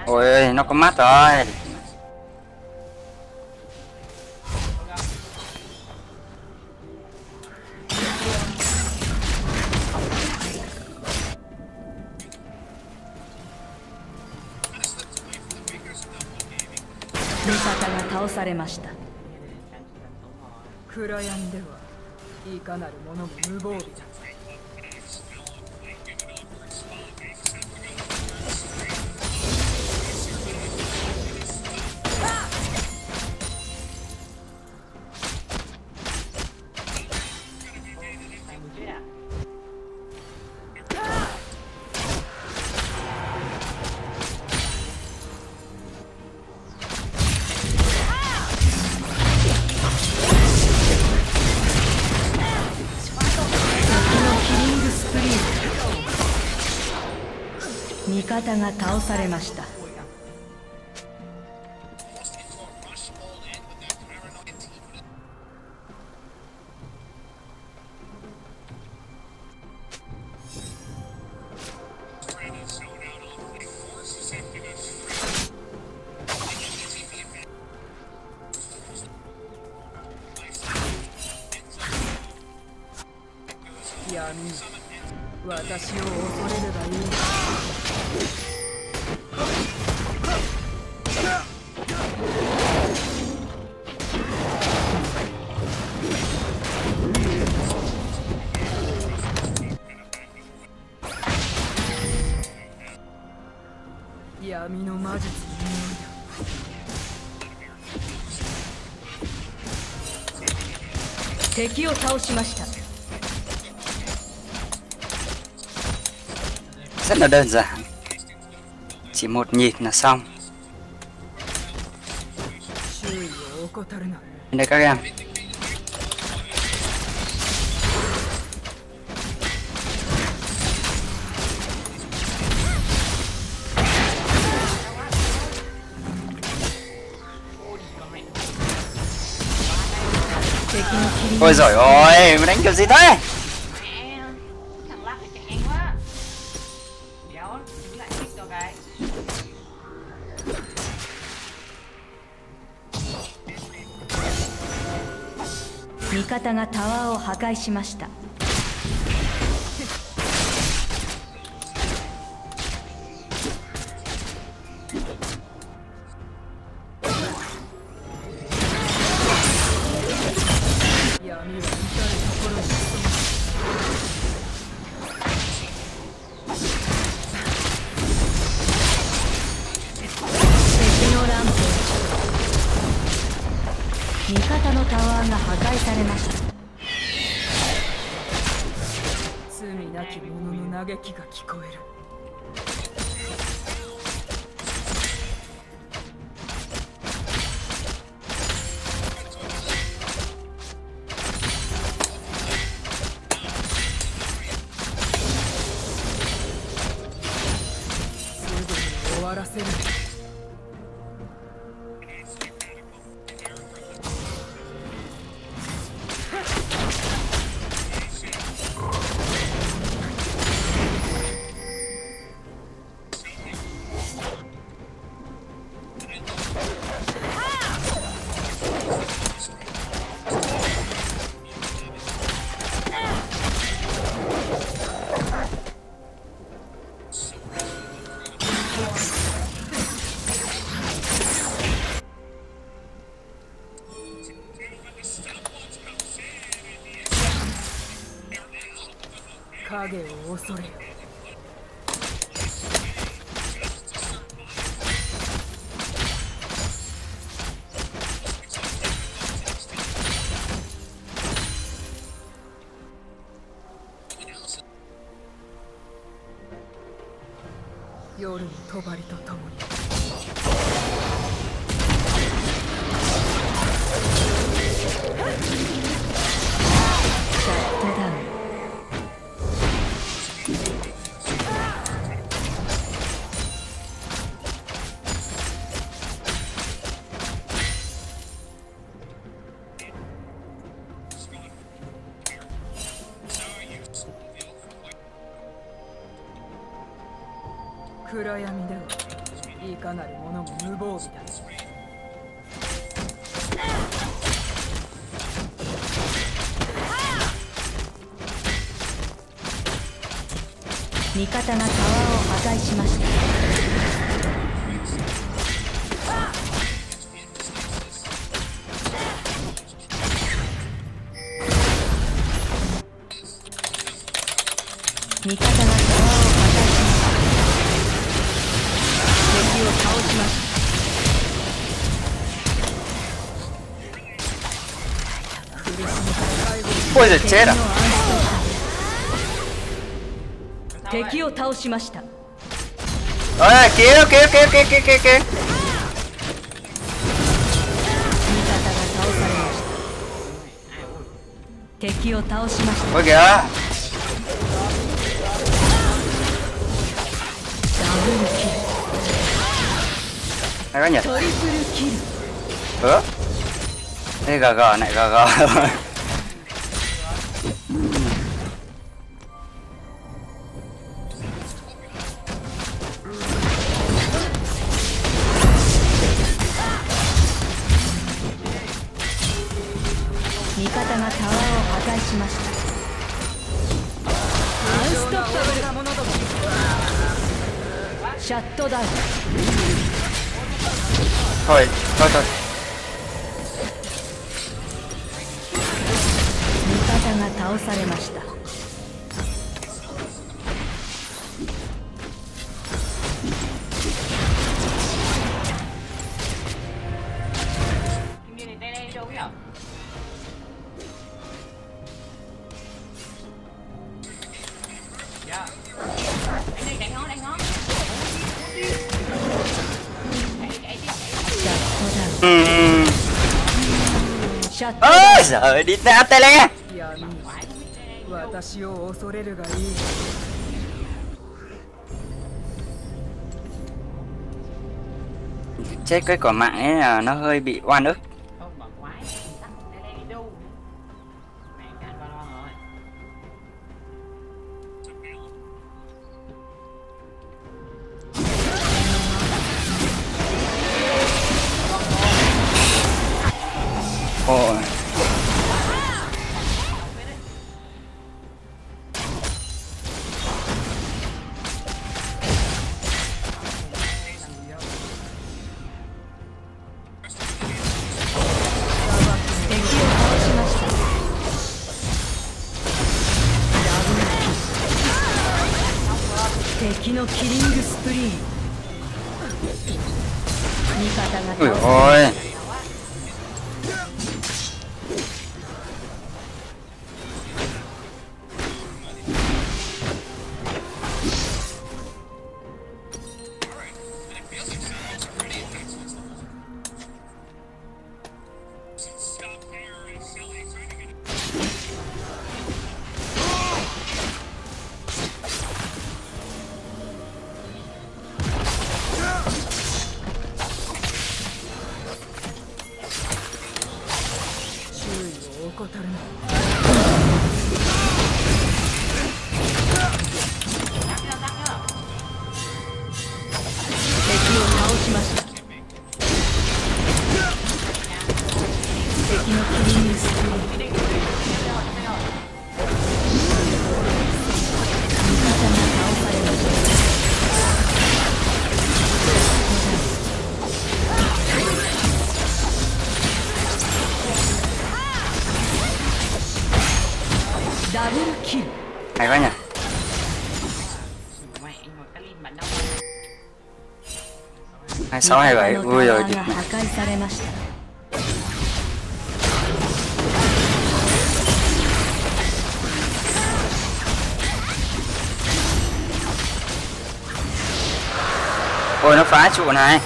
Ôi ơi, Ôi, nó có mắt rồi. Mikataが倒されました。私を恐れればいい。闇の魔術の匂いだ。敵を倒しました。Rất là đơn giản, chỉ một nhịp là xong. Đây các em. Ôi giời ơi, mày đánh kiểu gì thế?味方がタワーを破壊しました。味方のタワーが破壊されました。罪なき者の嘆きが聞こえる。すぐに終わらせる。影を恐れよ。夜の帳とともに。シャットダウン。暗闇ではいかなる者も無防備だ。味方がタワーを破壊しました。味方がタワーを破壊しました。敵を倒しました。Ôi giời chết à. 敵を倒しました。Ôi cứu cứu cứu cứu cứu cứu cứu. 味方が倒されました。敵を倒しました。 Ôi kìa. ダブルキル。 Hay quá nhỉ. トリプルキル。 Ê gà này gà. 味方がタワーを破壊しました。アンストッパブル。シャットダウン。 Thôi thôi thôi. 味方が倒されました。Ôi giời đi ra tay lên. 私を恐れるがいい。 Chết cái quả mạng ấy là nó hơi bị oan ức. Ôi.敵のキリングスプリーン。味方 Ui が倒されま ôi. した。 怠るな。 敵を倒しました。敵のキリングスプリーン。味方が倒されました。 ダブルキル。 Hay quá nhỉ. 26 27. Ui rồi. 味方のタワーが破壊されました。 Ôi nó phá trụ này.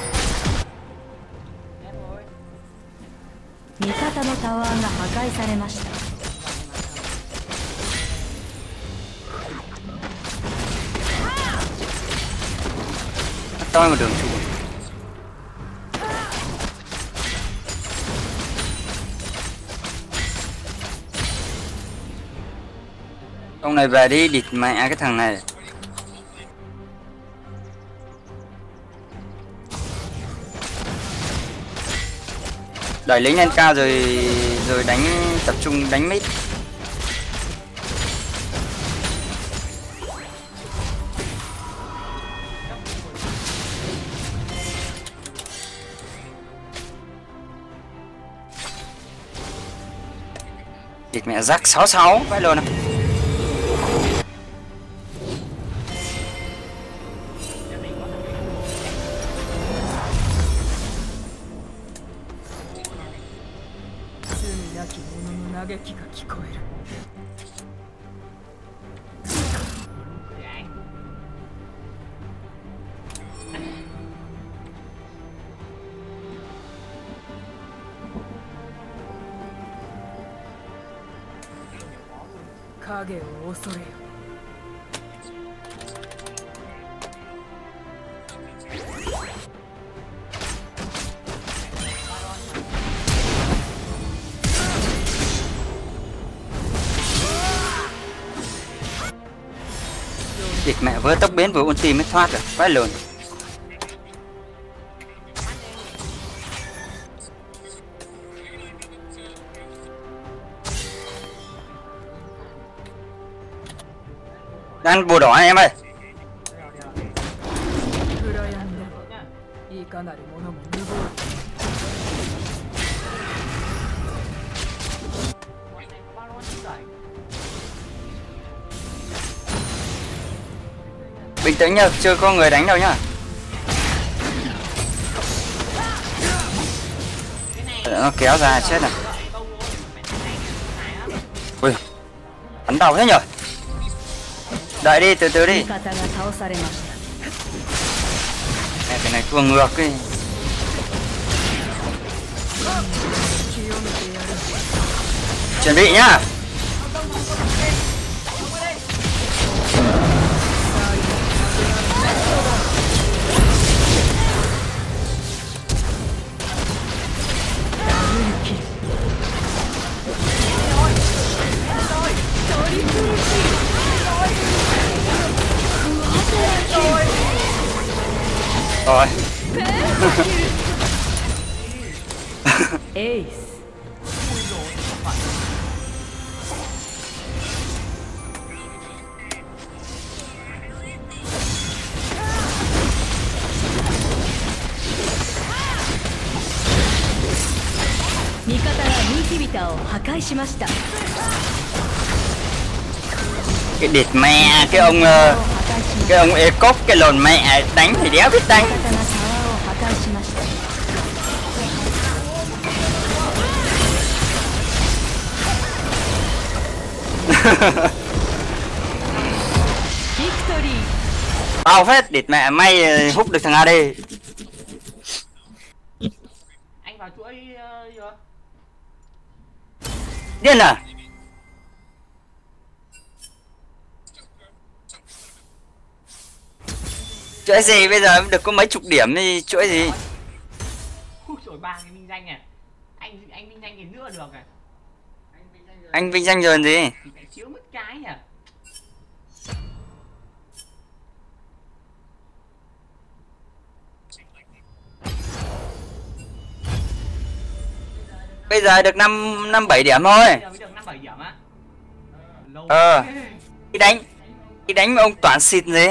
味方のタワーが破壊されました。 Tôi một đường trụ. Ông này về đi, địt mẹ cái thằng này. Đẩy lính lên cao rồi đánh, tập trung đánh mid. Địt mẹ rắc 66 vãi luôn à. Địt mẹ vừa tốc biến vừa ulti mới thoát được, vãi lồn. Đang bùa đỏ em ơi. Bình tĩnh nhá, chưa có người đánh đâu nhá. Nó kéo ra chết này. Ui, bắn đầu thế nhở. Đợi đi, từ từ đi. Mẹ, cái này thua ngược đi. Chuẩn bị nhá. Rồi. Ace. Cái địt mẹ, cái ông Ecop, cái lồn mẹ đánh thì đéo biết đánh. Tao phết, địt mẹ, may hút được thằng AD. Anh vào chuỗi gì đó? Điên à? Chuỗi gì bây giờ được có mấy chục điểm đi, chuỗi gì? Ui trời, 3 cái minh danh à? Anh minh danh thì nữa được à? Anh vinh danh rồi gì? Thì phải chiếu mất cái à? Bây giờ được 5-7 điểm thôi. Bây giờ mới được 5-7 điểm á? Đi đánh mà ông Toán xịt gì?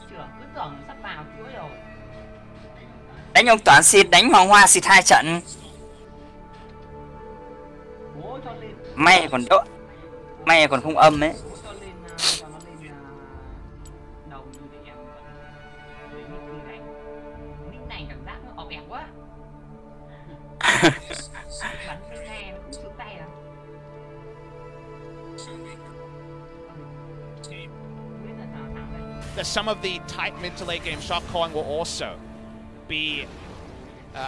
Cứ tưởng sắp vào chuỗi rồi. Đánh ông Toán xịt, đánh Hoàng Hoa xịt 2 trận. Bố cho lên. May còn đỡ. May còn không âm ấy. Bố cho lên cho nó lên đầu như thế em. Để nick này. Nick này cảm giác nó ọp ẹp quá. Bắn cái nghe nó cũng sướng tay à. That some of the tight mid to late game shot calling will also be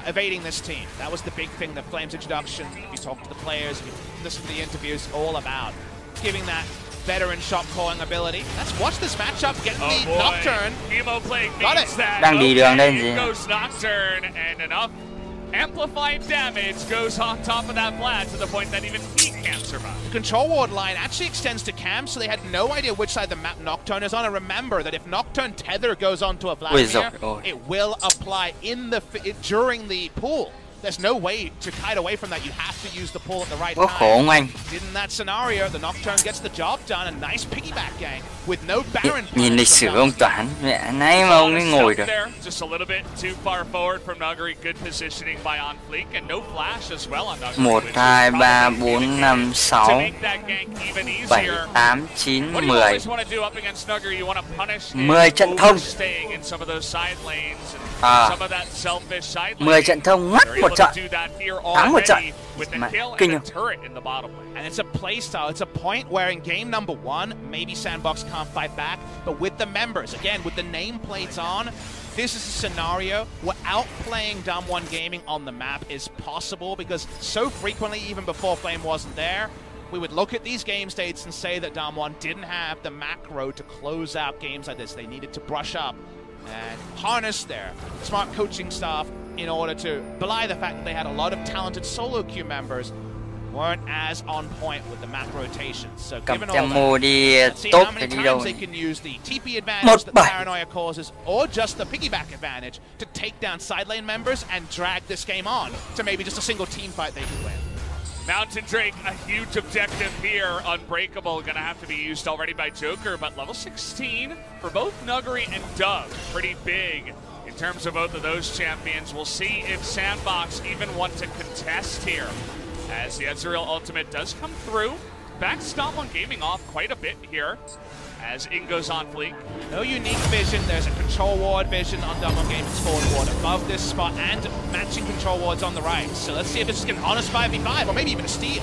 evading this team. That was the big thing that Flame's introduction, if you talk to the players, if you listen to the interviews, all about giving that veteran shot calling ability. Let's watch this matchup, getting the Nocturne. Emo playing got it. Đang đi đường đây gì? Goes Nocturne and enough amplified damage goes on top of that Vlad to the point that even he can't survive. The control ward line actually extends to Cam, so they had no idea which side the map Nocturne is on. And remember that if Nocturne tether goes onto a Vladimir, it will apply in the during the pool. There's no way to kite away from that. You have to use the pull at the right Có khổ không anh? time. In that scenario, the Nocturne gets the job done. A nice piggyback gang with no Baron. Nhìn lịch sử ông Toán, mẹ nãy mà ông ấy ngồi được. Just a little bit too far forward from Nuggery. Good positioning by On Fleek and no flash as well on Nuggery. 1, 2, 3, 4, 5, 6, 7, 8, 9, 10. 10 trận thông. 10 trận thông ngắt một trận. Thắng một trận. Mà kinh không? And it's a play style. It's a point where in game number 1, maybe Sandbox can't fight back, but with the members, again, with the nameplates on, this is a scenario where outplaying Dam1 Gaming on the map is possible, because so frequently, even before Flame wasn't there, we would look at these game states and say that Dam1 didn't have the macro to close out games like this. They needed to brush up and harness their smart coaching staff in order to belie the fact that they had a lot of talented solo queue members weren't as on point with the map rotations. So given all that, let's see how many times they can use the TP advantage that Paranoia causes, or just the piggyback advantage to take down side lane members and drag this game on to maybe just a single team fight they can win. Mountain Drake, a huge objective here. Unbreakable, gonna have to be used already by Joker, but level 16 for both Nuggery and Doug. Pretty big in terms of both of those champions. We'll see if Sandbox even want to contest here, as the Ezreal ultimate does come through. Backs Dam1 Gaming off quite a bit here, as in goes On Fleek. No unique vision. There's a control ward vision on Dam1 Gaming's forward ward above this spot, and matching control wards on the right. So let's see if it's an honest 5v5, or maybe even a steal.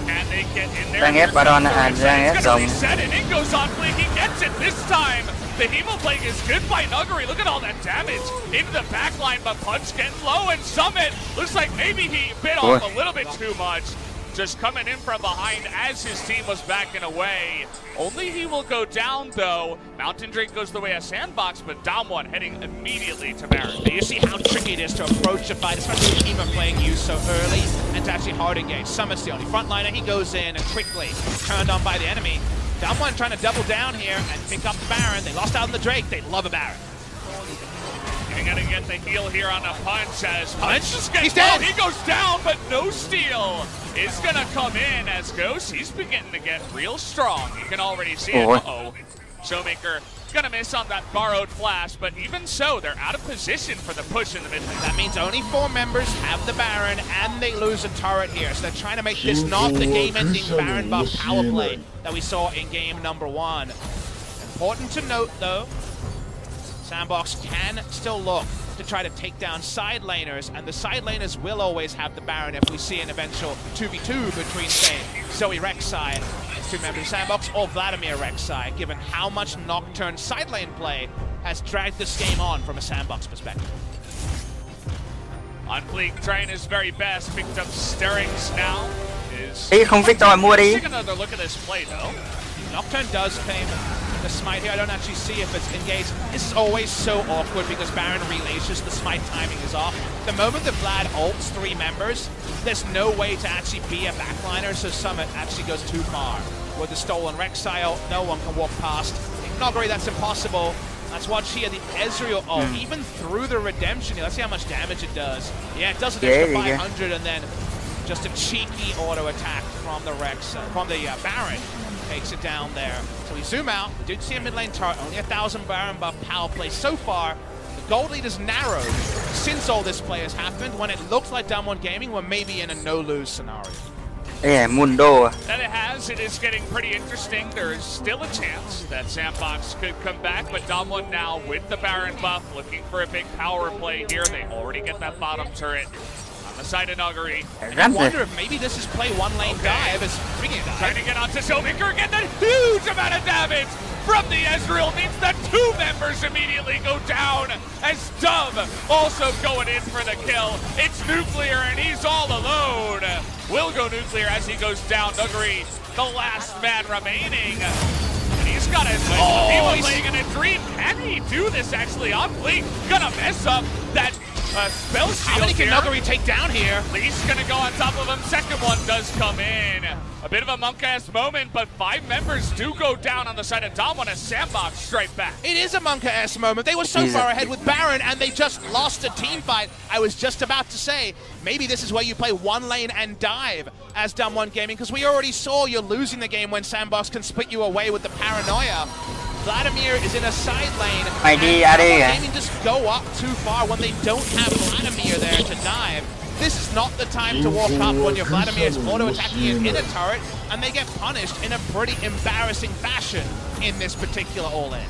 Can they get in there? Đang ép Baron, đang ép rồng. And in goes On Fleek. He gets it this time. The Hemoplague is good by Nuggery. Look at all that damage into the backline, but Punch getting low, and Summit looks like maybe he bit off a little bit too much. Just coming in from behind as his team was backing away. Only he will go down, though. Mountain Drake goes the way of Sandbox, but Dam1 heading immediately to Baron. You see how tricky it is to approach a fight, especially with Hemoplague used so early, and to actually hard engage. Summit's the only frontliner. He goes in and quickly turned on by the enemy. Dam1 trying to double down here and pick up the Baron. They lost out on the Drake. They love a Baron. You're gonna get the heal here on a Punch, as Punch just gets He's dead. He goes down, but no steal. It's gonna come in as Ghost. He's beginning to get real strong. You can already see it. Uh-oh. Showmaker gonna miss on that borrowed flash, but even so, they're out of position for the push in the mid lane. That means only 4 members have the Baron, and they lose a turret here. So they're trying to make this not the game-ending Baron buff power play that we saw in game number 1. Important to note, though, Sandbox can still look to try to take down side laners, and the side laners will always have the Baron if we see an eventual 2v2 between, say, Zoe Rek'Sai, 2 members of Sandbox, or Vladimir Rek'Sai, given how much Nocturne side lane play has dragged this game on from a Sandbox perspective. On Fleek trying his very best, picked up Stirrings now. Không Victor mua đi. Take another look at this play, though. Nocturne does claim the smite here. I don't actually see if it's engaged. This is always so awkward because Baron relays, just the smite timing is off. The moment that Vlad ults 3 members, there's no way to actually be a backliner, so Summit actually goes too far. With the stolen Rek'Sai ult, no one can walk past. Nuggery, that's impossible. Let's watch here the Ezreal ult, even through the redemption. Let's see how much damage it does. Yeah, it does an extra 500, and then just a cheeky auto attack from the Baron. Takes it down there. So we zoom out. We did see a mid lane turret. Only 1,000 Baron buff power play so far. The gold lead is narrowed since all this play has happened, when it looks like Dam1 Gaming were maybe in a no-lose scenario. Yeah, Mundo. That it has. It is getting pretty interesting. There is still a chance that Sandbox could come back, but Dam1 now with the Baron buff, looking for a big power play here. They already get that bottom turret on the side of Nuggery. I wonder if maybe this is play 1 lane dive. Is trying to get onto Showmaker again. That huge amount of damage from the Ezreal means that 2 members immediately go down, as Dove also going in for the kill. It's Nuclear, and he's all alone. Will go Nuclear as he goes down. Nuggery, the last man remaining. And he's got his Hemoplague in a dream. Can he do this actually? On Fleek, gonna mess up that Spell How many shield can Nuguri take down here? Lee's gonna go on top of him. Second one does come in. A bit of a monk-ass moment, but 5 members do go down on the side of Dom on a sandbox straight back. It is a Monka-esque moment. They were so far ahead with Baron, and they just lost a team fight. I was just about to say, maybe this is where you play one lane and dive as Dumb One Gaming, because we already saw you're losing the game when Sandbox can split you away with the paranoia. Vladimir is in a side lane, and Dumb One Gaming just go up too far when they don't have Vladimir there to dive. This is not the time to walk up when your Vladimir is auto-attacking his inner turret, and they get punished in a pretty embarrassing fashion in this particular all-in.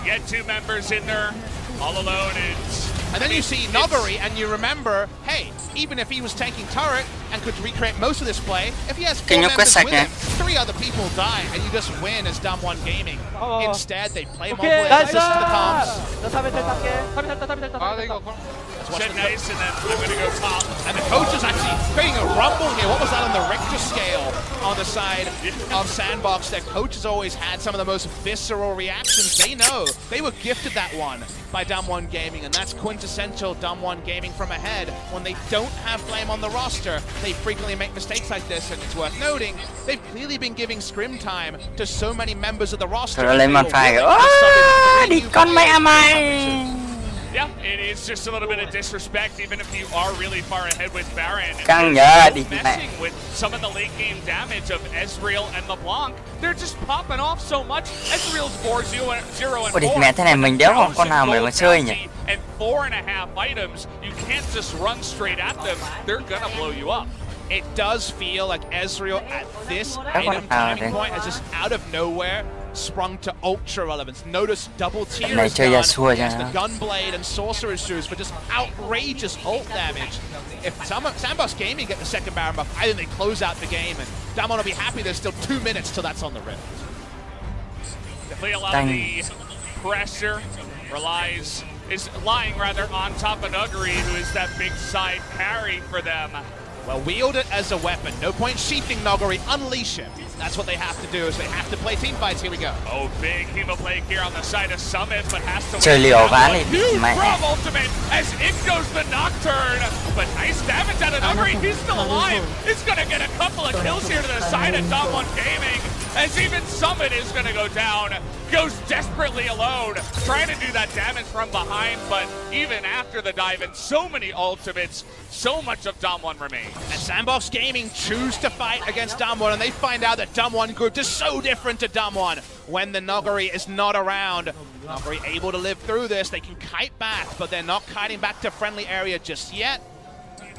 Get 2 members in there, all alone. And then you see Nuguri, and you remember, hey, even if he was tanking turret and could recreate most of this play, if he has 4 members with him, 3 other people die, and you just win as Dumb One Gaming. Instead, they play multiple assist to the comms. Nice, and then I'm going to go top. And the coach is actually creating a rumble here. What was that on the Richter scale on the side of Sandbox? Their coach has always had some of the most visceral reactions. They know. They were gifted that one by Dumb One Gaming, and that's quintessential Dumb One Gaming from ahead. When they don't have Flame on the roster, they frequently make mistakes like this, and it's worth noting, they've clearly been giving scrim time to so many members of the roster. Yeah, it is just a little bit of disrespect, even if you are really far ahead with Baron. Messing with some of the late game damage of Ezreal and LeBlanc. They're just popping off so much. Ezreal's 4-0 and 4. Mẹ thế này mình đéo còn con nào mà chơi nhỉ? And 4.5 items, you can't just run straight at them. They're gonna blow you up. It does feel like Ezreal at this item timing point has just out of nowhere sprung to ultra relevance. Notice double tier is done. Yes, the Gunblade and Sorcerer's Shoes for just outrageous ult damage. If Sandbox Gaming get the second Baron buff, I think they close out the game, and Damon will be happy there's still 2 minutes till that's on the Rift. Definitely a lot of the pressure is lying rather on top of Nuguri, who is that big side carry for them. Well, wield it as a weapon. No point sheathing Nuguri. Unleash him. That's what they have to do, is they have to play team fights. Here we go. Oh, big hemoplague here on the side of Summit, but has to chơi liều ván này. Huge grab ultimate as in goes the Nocturne. But nice damage out of Nuguri. He's still alive. He's going to get a couple of kills here to the side of Dumb One Gaming, as even Summit is going to go down. Goes desperately alone, trying to do that damage from behind, but even after the dive and so many ultimates, so much of Dumb One remains. And Sandbox Gaming choose to fight against Dumb One, and they find out that Dumb One group is so different to Dumb One when the Nuguri is not around. Nuguri able to live through this. They can kite back, but they're not kiting back to friendly area just yet.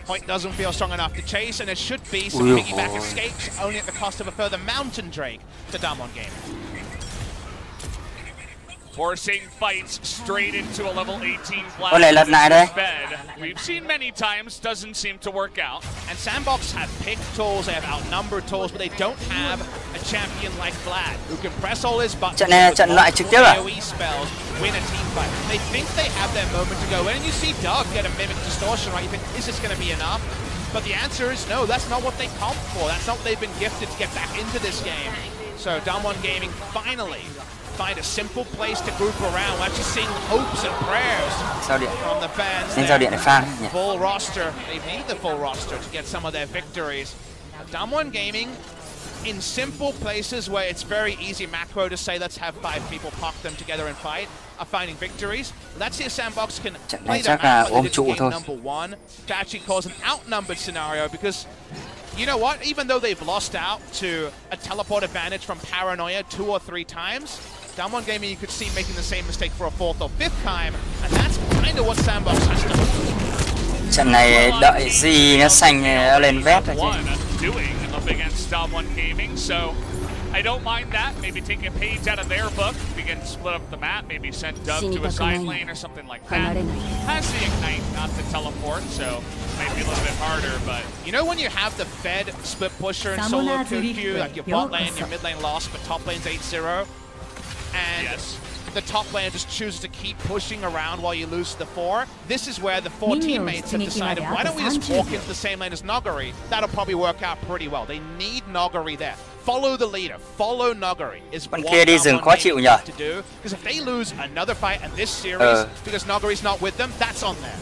Point doesn't feel strong enough to chase, and there should be some piggyback escapes, only at the cost of a further Mountain Drake to Dumb One Gaming. Forcing fights straight into a level 18 flat bed. We've seen many times, doesn't seem to work out. And Sandbox have picked tools, they have outnumbered tools, but they don't have a champion like Vlad, who can press all his buttons, AoE spells, win a team fight. They think they have their moment to go in, and you see Doug get a Mimic Distortion, right? You think, is this going to be enough? But the answer is no, that's not what they come for. That's not what they've been gifted to get back into this game. So Dumb One Gaming finally find a simple place to group around. We're actually seeing hopes and prayers from the fans. Full roster. They need the full roster to get some of their victories. Dumb One Gaming, in simple places where it's very easy macro to say, let's have 5 people park them together and fight, are finding victories. Let's see if Sandbox can play their map like they did in game number 1 to actually cause an outnumbered scenario, because you know what? Even though they've lost out to a teleport advantage from Paranoia 2 or 3 times, Dumb One Gaming, you could see making the same mistake for a 4th or 5th time, and that's kind of what Sandbox has to do. Trận này đợi gì nó xanh lên vét rồi chứ. Doing up against Dumb One Gaming, so I don't mind that. Maybe take a page out of their book. We can split up the map. Maybe send Doug to a side lane or something like that. Has the ignite, not the teleport, so might be a little bit harder. But you know when you have the Fed split pusher and solo 2Q, like your bot lane, your mid lane lost, but top lane's 8-0. And the top laner just chooses to keep pushing around while you lose the 4, this is where the 4 teammates have decided, why don't we just walk into the same lane as Nogari? That'll probably work out pretty well. They need Nogari there. Follow the leader. Follow Nogari is what kia đi rừng khó chịu nhỉ? to do. Because if they lose another fight in this series because Nogari's not with them, that's on them.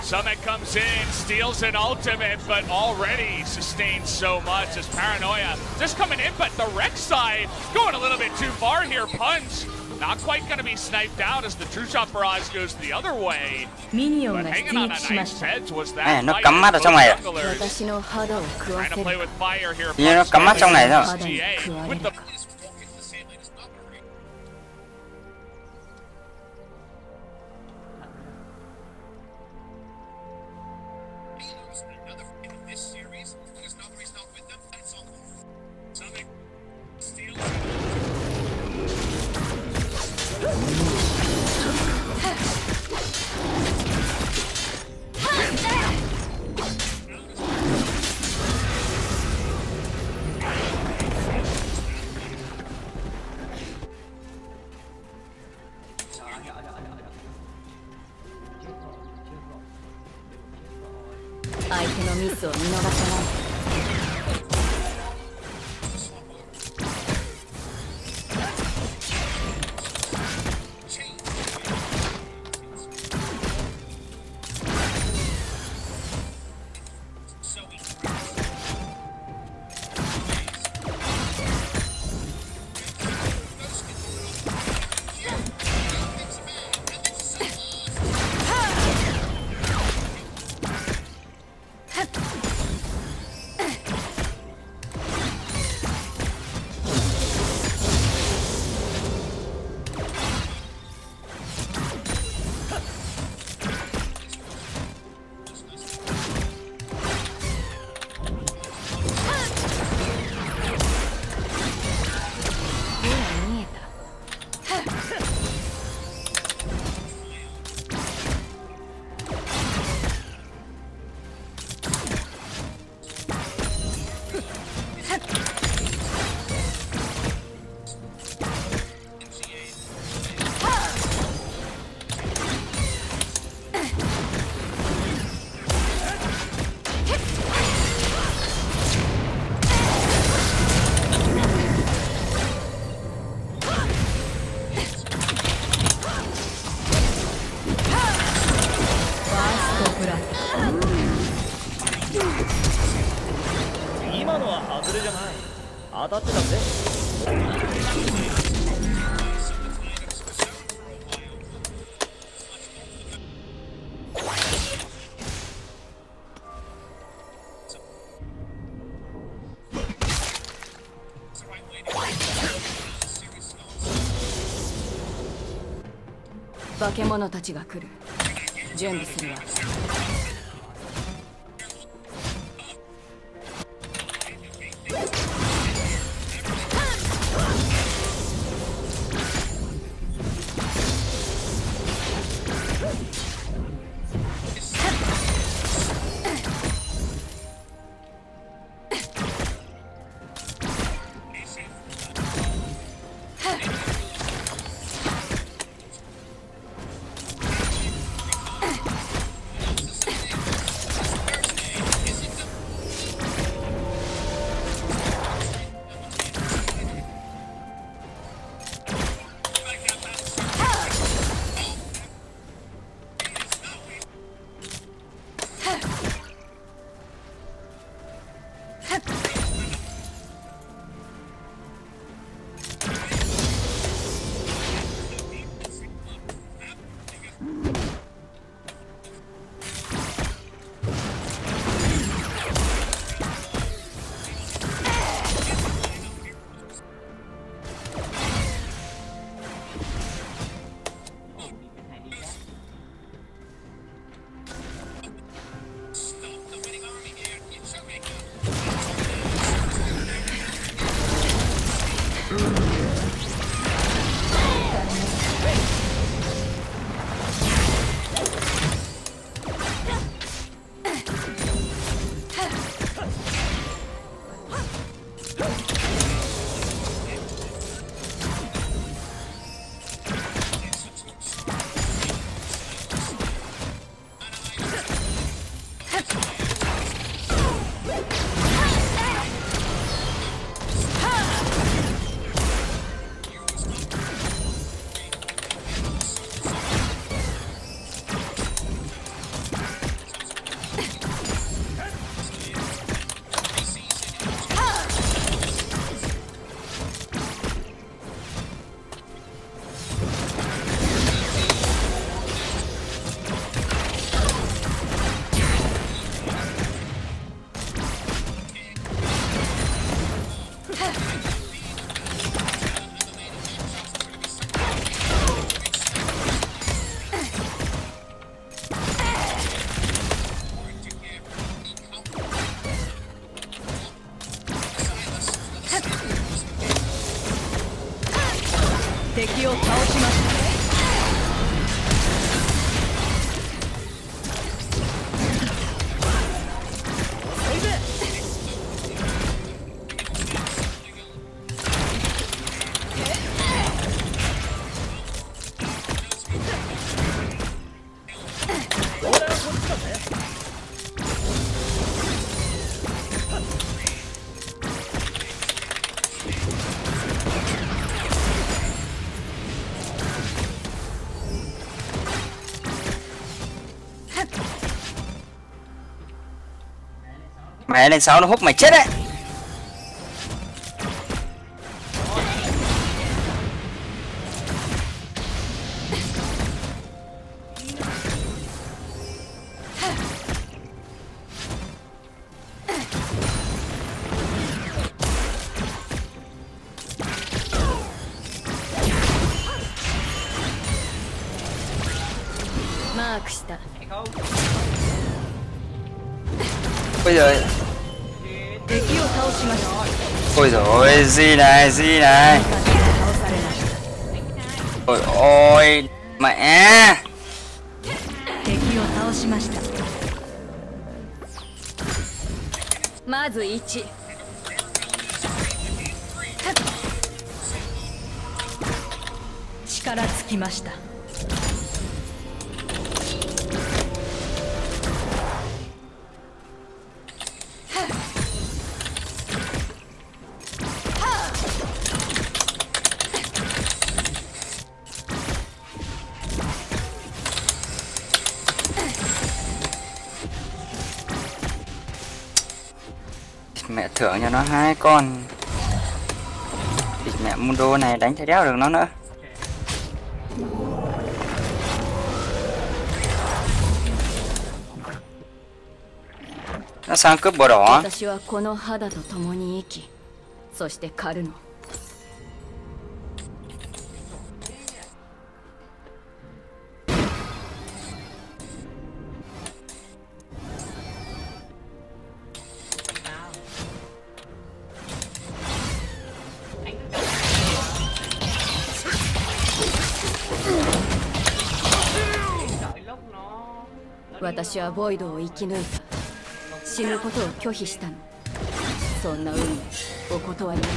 Summit comes in, steals an ultimate, but already sustained so much as Paranoia just coming in, but the Rex side going a little bit too far here. Punch not quite going to be sniped out as the True Shot barrage goes the other way. But hanging on a nice edge was that nó cắm mắt ở trong này. Trying to play with fire here. Như nó cắm mắt trong này thôi. With the化け物たちが来る。準備するわ。敵を倒しました。Mẹ lên 6 nó hút mày chết đấy. Bây giờ ôi rồi gì này ôi ôi mẹ mẹ thưởng cho nó 2 con. Thì mẹ Mundo này đánh thấy đéo được nó nữa. Nó sang cướp bò đỏ. Tôiはボイドを生き抜いた。死ぬことを拒否したの。そんな運命お断りだ。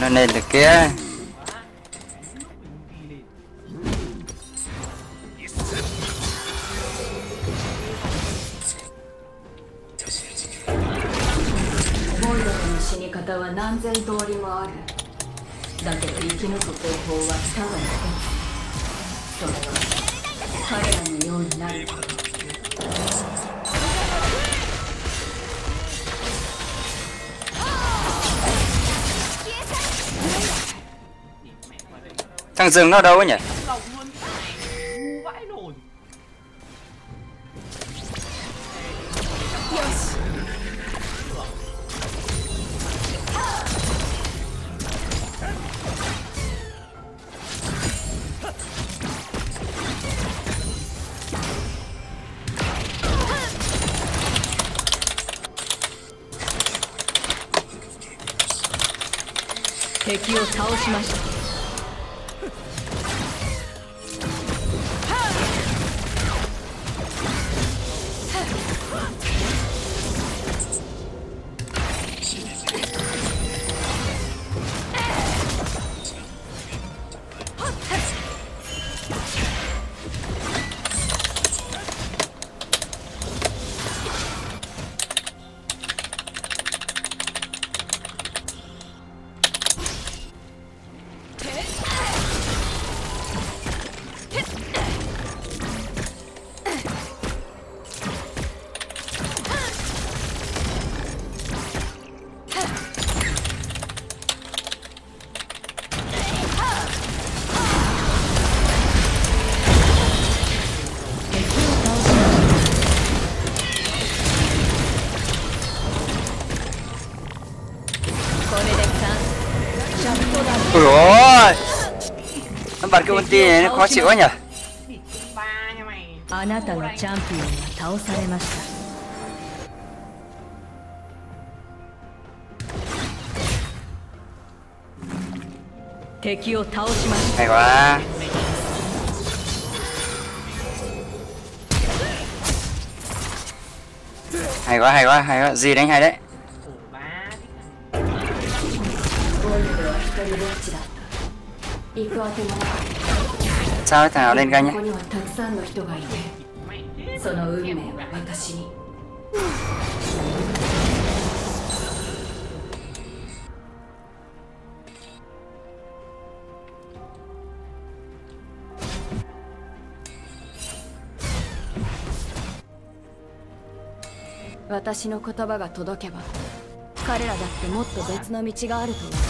Nó lên được kia. Thằng rừng nó đâu ấy nhỉ?敵を倒しました。bật cái ulti này nó khó chịu quá nhỉ. あなたのチャンピオンは倒されました。敵を倒しました。 Hay quá. Hay quá, hay quá, hay quá. Gì đánh hay đấy. Sao cái thằng nào lên ganh nhá. その運命は私に。私の言葉が届けば、彼らだってもっと別の道があると分かる。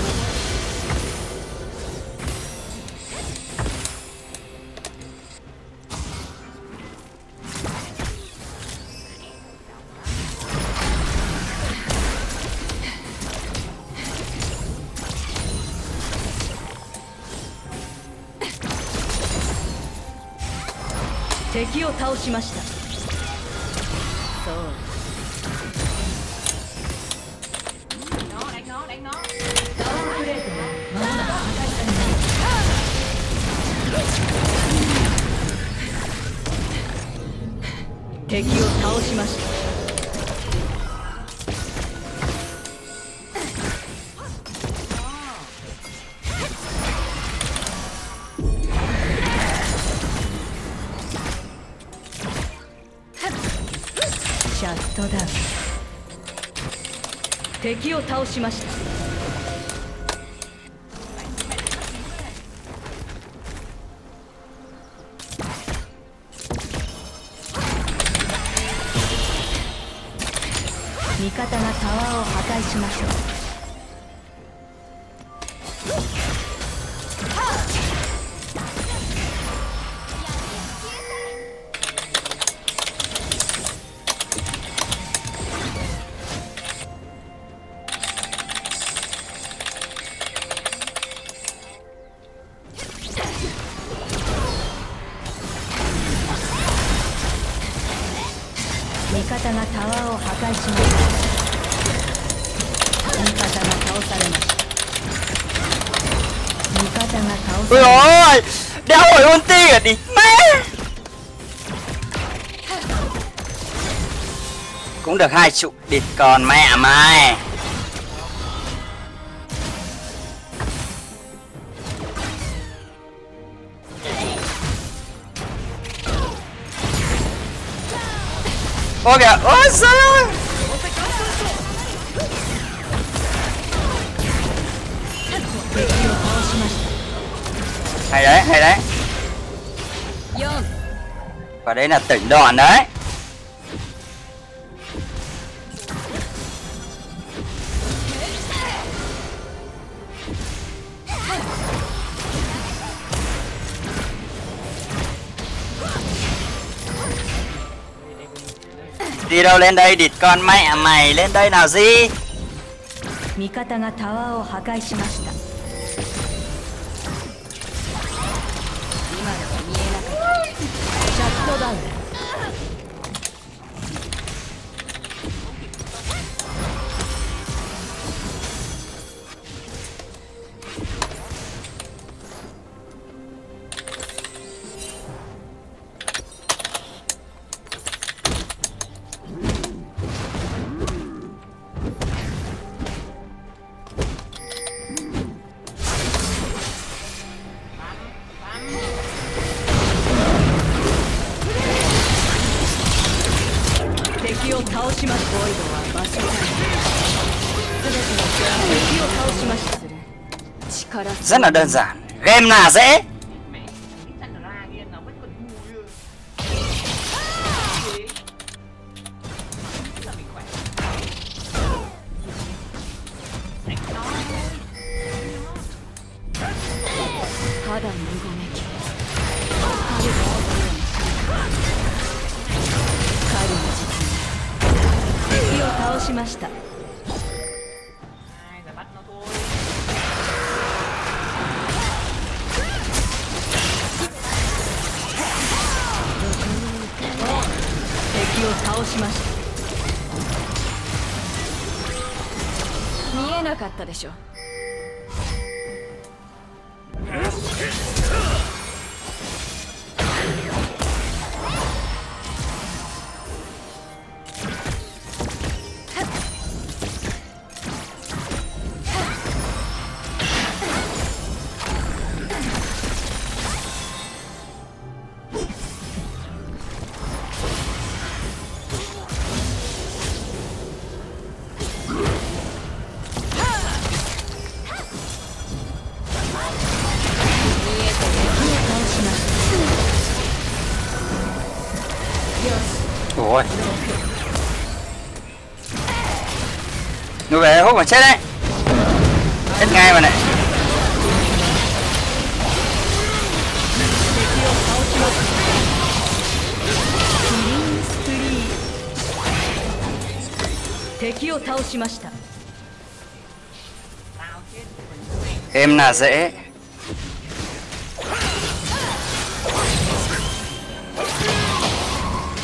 敵を倒しました。そう。敵を倒しました。シャットダウン。敵を倒しました。味方がタワーを破壊しました。味方がタワーを破壊しました。味方が倒されました。味方が倒されました。 Ôi ôi, đéo hồi ulti à đi má. Cũng được 2 trụ địt còn mẹ mày. Ôi kìa, ôi sao? Hay đấy, hay đấy. Và đây là tỉnh đòn đấy. Đi đâu lên đây địt con mẹ mày, lên đây nào gì. 味方がタワーを破壊しました。今のは見えなかった。シャットダウン。敵を倒しました。ボイドは場所が全ての敵を倒しました。力 Rất là đơn giản, game là dễ.倒しました。敵を倒しました。見えなかったでしょ。Ôi người về hút mà chết đấy, chết ngay mà này. Em là dễ.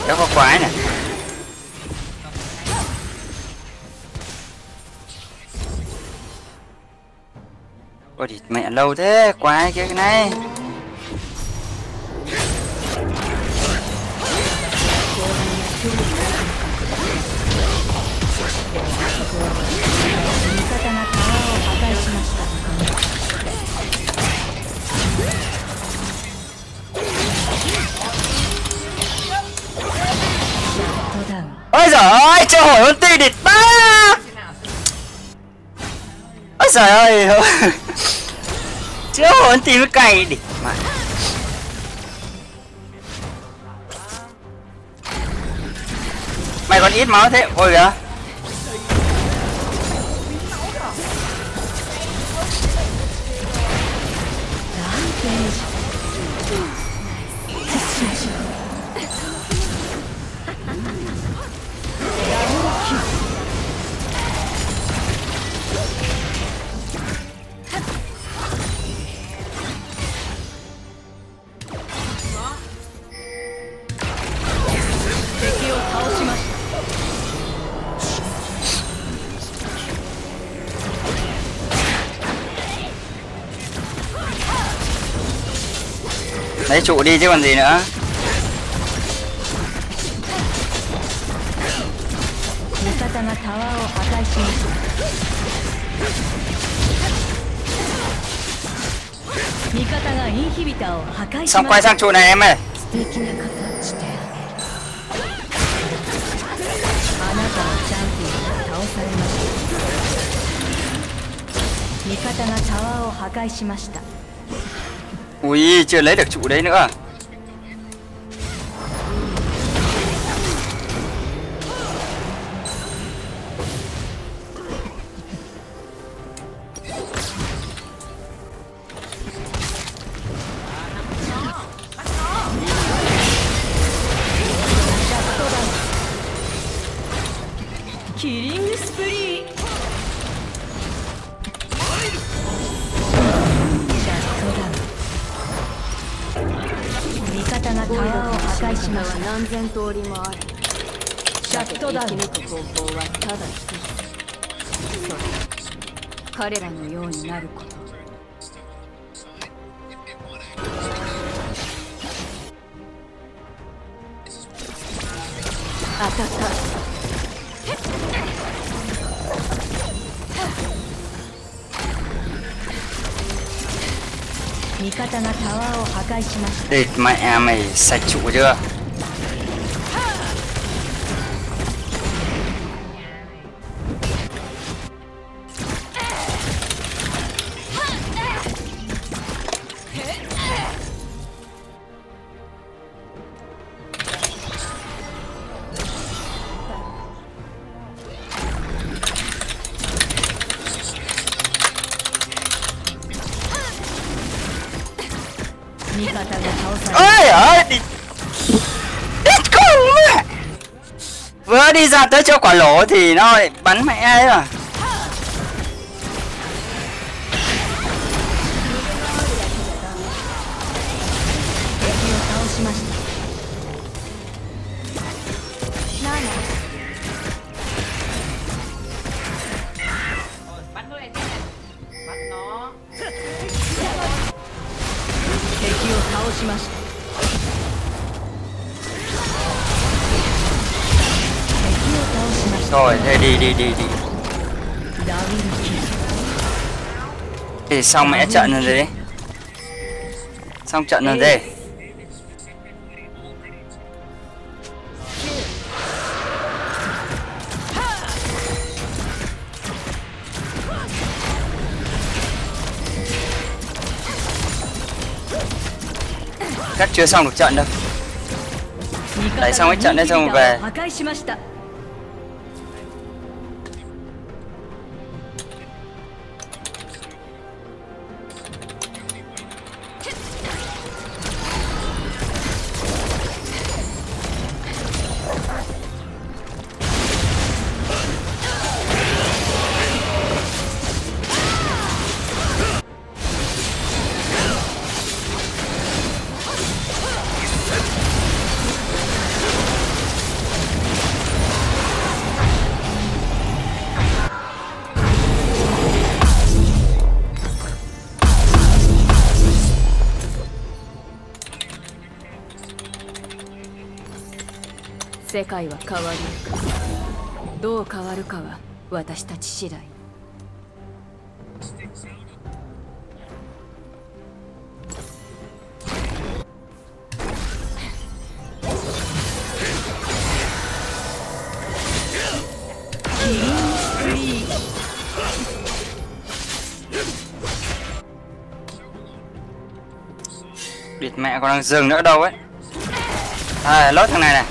Đó có quái này. Ôi địt mẹ lâu thế, quái kia cái này. Ôi giời ơi, cho hỏi ulti địt ba. Ôi giời ơi. Chưa hỏi ulti mới cày địt mà. Mày còn ít máu thế, ôi kìa. Lấy trụ đi chứ còn gì nữa. Xong quay sang trụ này em ơi. Ui, chưa lấy được trụ đấy nữa. Địt mẹ mày, sạch trụ chưa? Ôi ơi, đít con mẹ. Vừa đi ra tới chỗ quả lỗ thì nó lại bắn mẹ ấy rồi. Thôi, thế đi. Thì xong mẹ trận rồi đấy. Xong trận rồi đây. Cắt chưa xong được trận đâu. Đấy xong cái trận đấy xong rồi về. 世界は変わりゆく。どう変わるかは私たち次第。Địt mẹ còn đang dừng nữa đâu ấy. À, lốt thằng này này.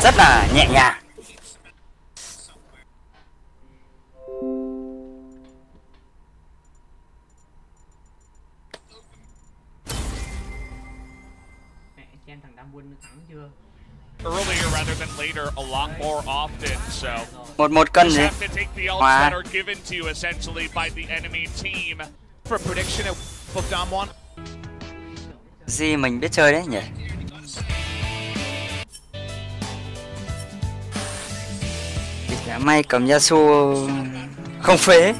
Rất là nhẹ nhàng. Earlier rather than later, a lot more often. So 1 cân gì? have to take the ults that are given to you essentially by the enemy team. For prediction for Damwon. Gì mình biết chơi đấy nhỉ? May cầm Yasuo không phế.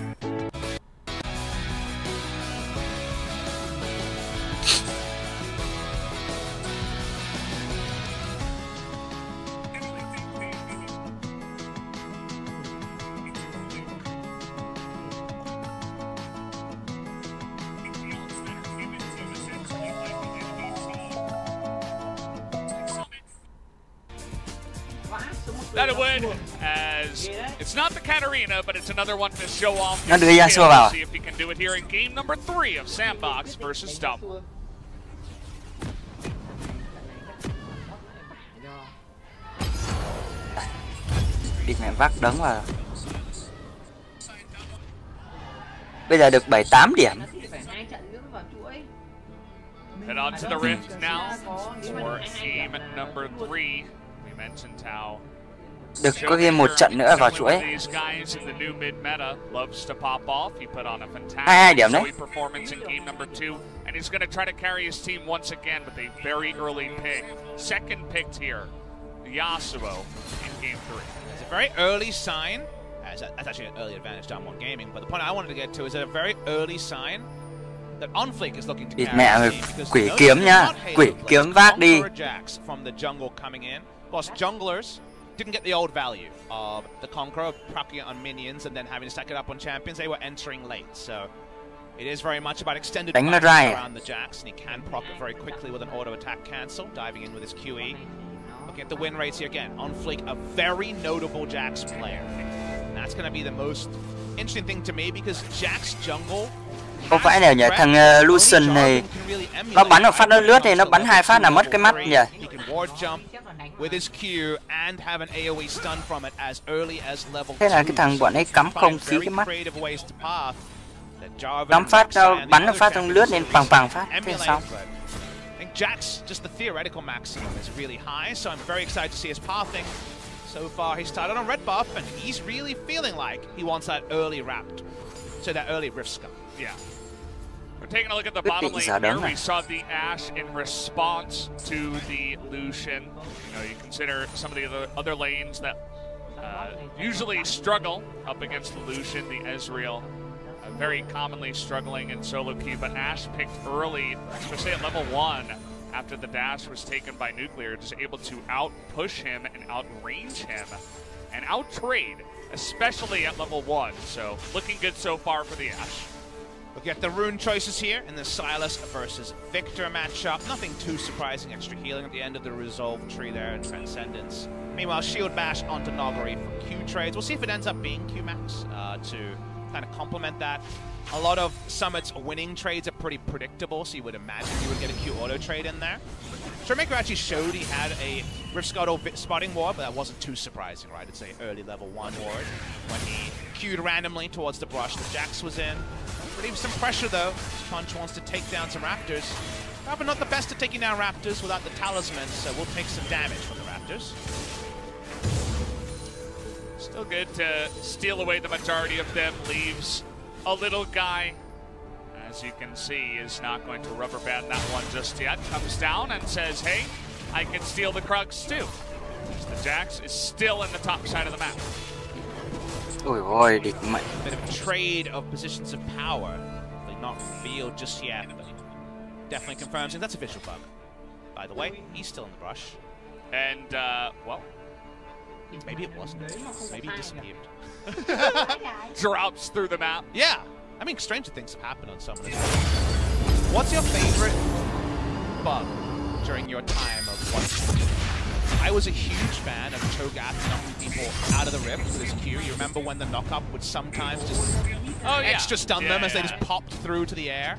That'll win, as it's not the Katarina, but it's another one to show off Nó his đưa Yasuo vào. See if he can do it here in game number 3 of Sandbox versus Double. Địt mẹ vác đấm vào. Bây giờ được 7-8 điểm. Head on to the Rift now for game number 3. We mentioned how được có game 1 trận nữa vào chuỗi. 22 điểm đấy. Performance in game number 2, and he's going to try to carry his team once again with a very early pick. Second picked here, Yasuo in game 3. It's a very early sign. That's actually an early advantage Damwon Gaming. But the point I wanted to get to is a very early sign that OnFleek is looking to Địt carry mẹ ơi, his team, quỷ kiếm nhá, quỷ kiếm vác đi. From the jungle coming in. Whilst junglers didn't get the old value of the Conqueror proccing it on minions and then having to stack it up on champions. They were entering late, so it is very much about extended đánh around the Jax, and he can proc it very quickly with an auto attack cancel, diving in with his QE. Looking at the win rates here again, OnFleek, a very notable Jax player. And that's going to be the most interesting thing to me because Jax jungle. Không phải nào nhỉ, thằng Lucian này Nó bắn một phát nó lướt thì nó bắn 2 phát là mất cái mắt nhỉ. Thế là cái thằng bọn ấy cắm không phí cái mắt. Cắm phát bắn một phát xong lướt lên bằng phát thế xong. Jax, just the theoretical maximum is really high, so I'm very excited to see his pathing. So far, he started on red buff, and he's really feeling like he wants that early Rapt, so that early Rift Scum. Yeah. We're taking a look at the bottom lane here. We saw the Ashe in response to the Lucian. You know, you consider some of the other lanes that usually struggle up against the Lucian, the Ezreal. Very commonly struggling in solo queue, but Ashe picked early, especially at level 1, after the dash was taken by Nuclear, just able to out-push him and outrange him and out-trade, especially at level 1. So, looking good so far for the Ashe. We'll get the rune choices here in the Sylas versus Victor matchup. Nothing too surprising, extra healing at the end of the Resolve tree there in Transcendence. Meanwhile, Shield Bash onto Nogari for Q trades. We'll see if it ends up being Q max to kind of complement that. A lot of Summit's winning trades are pretty predictable, so you would imagine you would get a Q auto trade in there. Showmaker actually showed he had a Rift Scuttle spotting ward, but that wasn't too surprising, right? It's a early level 1 ward when he queued randomly towards the brush that Jax was in. Relieves some pressure though. Punch wants to take down some Raptors. However, not the best at taking down Raptors without the talisman, so we'll take some damage from the Raptors. Still good to steal away the majority of them. Leaves a little guy, as you can see, is not going to rubber band that one just yet. Comes down and says, hey, I can steal the Krugs too. The Jax is still in the top side of the map. Bit of a trade of positions of power. They're not revealed just yet, but definitely confirms, and that's a visual bug. By the way, he's still in the brush. And, well, maybe it wasn't. Maybe it disappeared. Drops through the map. Yeah. I mean, stranger things have happened on some of this. What's your favorite bug during your time of watching? I was a huge fan of Cho'Gath knocking people out of the rift with his Q. You remember when the knock-up would sometimes just extra stun them as they just popped through to the air?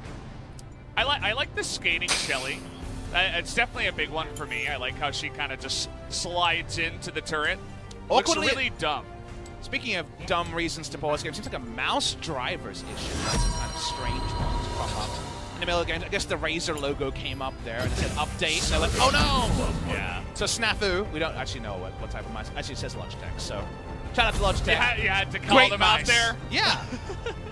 I like the skating Shelly. It's definitely a big one for me. I like how she kind of just slides into the turret. Looks really dumb. Speaking of dumb reasons to pause game, it seems like a mouse driver's issue. That's some kind of strange one to come up. In the middle of the game, I guess the Razer logo came up there and it said update, and they're like, oh no! Yeah. So snafu, we don't actually know what type of mouse. Actually, it says Logitech, so shout out to Logitech. You had to call them out there. Yeah.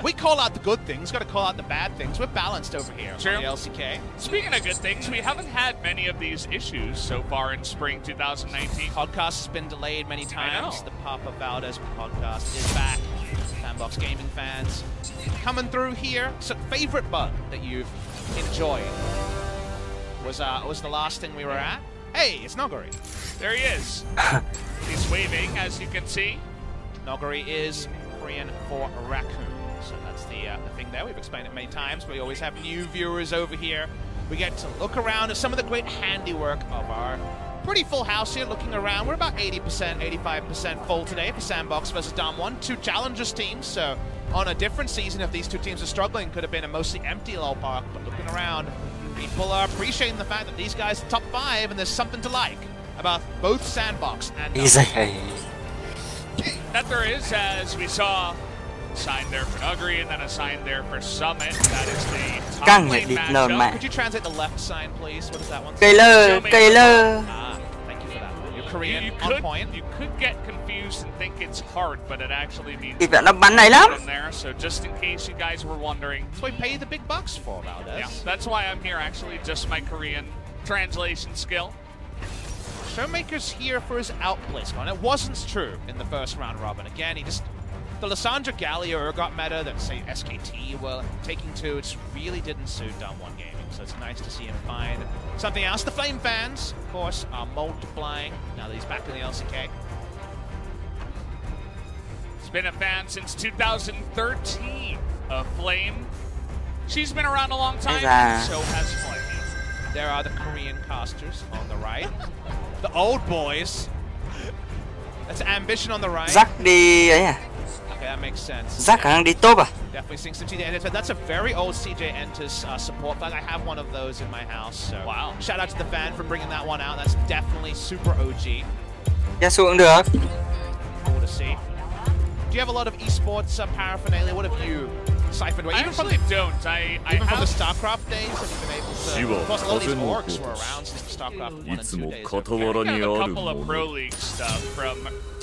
We call out the good things, got to call out the bad things. We're balanced over here on the LCK. Speaking of good things, we haven't had many of these issues so far in spring 2019. Podcast has been delayed many times. The Papa Valdez podcast is back. Sandbox Gaming fans coming through here. So, favorite bug that you've enjoyed was the last thing we were at. Hey, it's Nogari. There he is. He's waving, as you can see. Nogari is Korean for raccoon. So that's the thing there. We've explained it many times, but we always have new viewers over here. We get to look around at some of the great handiwork of our pretty full house here. Looking around, we're about 80%, 85% full today for Sandbox versus Dom 1. 2 challengers teams, so on a different season, if these two teams are struggling, could have been a mostly empty LoL park. But looking around, people are appreciating the fact that these guys are top 5, and there's something to like about both Sandbox and that there is, as we saw, a sign there for Nuggery and then a sign there for Summit. That is the top lane matchup. Could you translate the left sign, please? What does that one say? Thank you for that. You're Korean on point. You could get confused and think it's hard, but it actually means from there. So just in case you guys were wondering, that's what we pay the big bucks for, Valdez. Yeah, that's why I'm here. Actually, just my Korean translation skill. Showmaker's here for his outplace con. It wasn't true in the first round robin. Again, the Lissandra Gallia Urgot meta that, say, SKT were taking to, it really didn't suit Dom 1 Gaming. So it's nice to see him find something else. The Flame fans, of course, are multiplying now that he's back in the LCK. He's been a fan since 2013 of Flame. She's been around a long time, and so has Flame. There are the Korean casters on the right. The old boys. That's Ambition on the right. Okay, that makes sense. Giác khả năng đi top à? Definitely seeing some CJ Enters. That's a very old CJ Enters support flag. I have one of those in my house. So wow. Shout out to the fan for bringing that one out. That's definitely super OG. Yasuo cũng được. Cool to see. Do you have a lot of esports paraphernalia? What have you siphoned away? I actually don't. Even from the StarCraft days, have you been able to? Of course, a lot of these orcs were around since StarCraft 1 and 2 days. I have a couple of Pro League stuff from,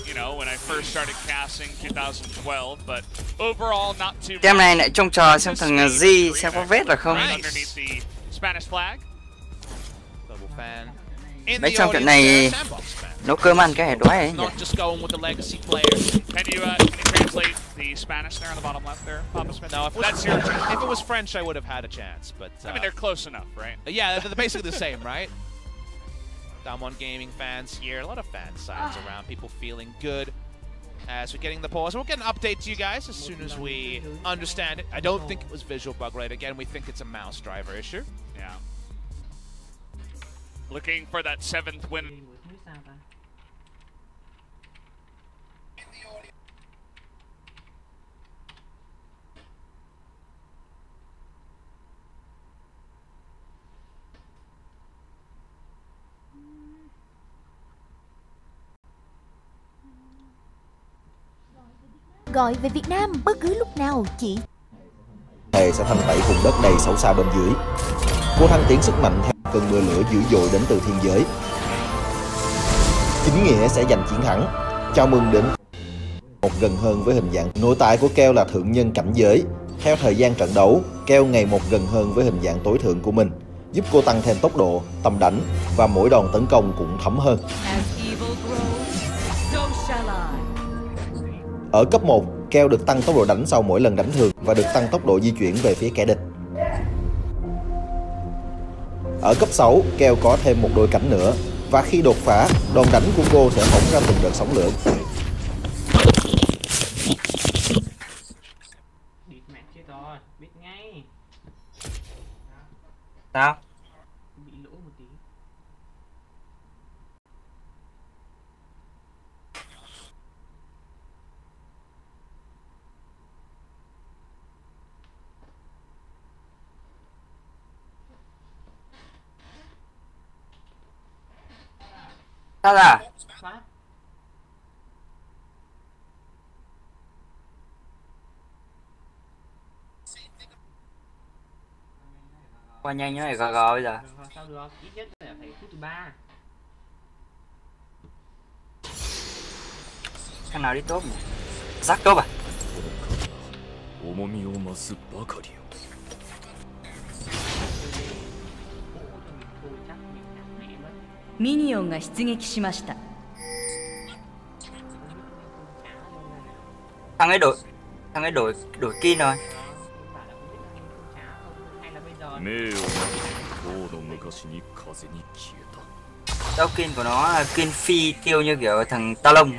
you know, when I first started casting 2012, but overall not too much. Tem này lại trông chờ xem thằng Di xem có vết là không. Underneath the Spanish flag. Global fan. Mấy trong trận này nấu cơm ăn cái hẻ đói ấy nhỉ? Not just going with the legacy players. Can you translate the Spanish there on the bottom left there, Papa Smith? No, if it was French, I would have had a chance, but I mean they're close enough, right? Yeah, they're basically the same, right? Damwon Gaming fans here, a lot of fan signs around, people feeling good as we're getting the pause. We'll get an update to you guys as soon as we understand it. I don't think it was visual bug rate. Again, we think it's a mouse driver issue. Yeah. Looking for that 7th win. Gọi về Việt Nam bất cứ lúc nào chị. Thề sẽ thanh tẩy vùng đất đầy xấu xa bên dưới. Cô thăng tiến sức mạnh theo cơn mưa lửa dữ dội đến từ thiên giới. Chính nghĩa sẽ giành chiến thắng. Chào mừng đến một gần hơn với hình dạng. Nội tại của Keo là thượng nhân cảnh giới. Theo thời gian trận đấu, Keo ngày một gần hơn với hình dạng tối thượng của mình, giúp cô tăng thêm tốc độ, tầm đánh và mỗi đòn tấn công cũng thấm hơn. Ở cấp 1, Keo được tăng tốc độ đánh sau mỗi lần đánh thường và được tăng tốc độ di chuyển về phía kẻ địch. Ở cấp 6, Keo có thêm một đôi cánh nữa và khi đột phá, đòn đánh của cô sẽ phóng ra từng đợt sóng lửa. Sao? Sao ra? Qua nhanh như này gò bây giờ. Sao được? Ít nhất là phải phút thứ 3. Thằng nào đi top nhỉ? Rắc top à? Minion が出撃しました。 Thằng ấy đổi kin rồi. Đâu kin của nó là kin phi tiêu như kiểu thằng Ta Lông.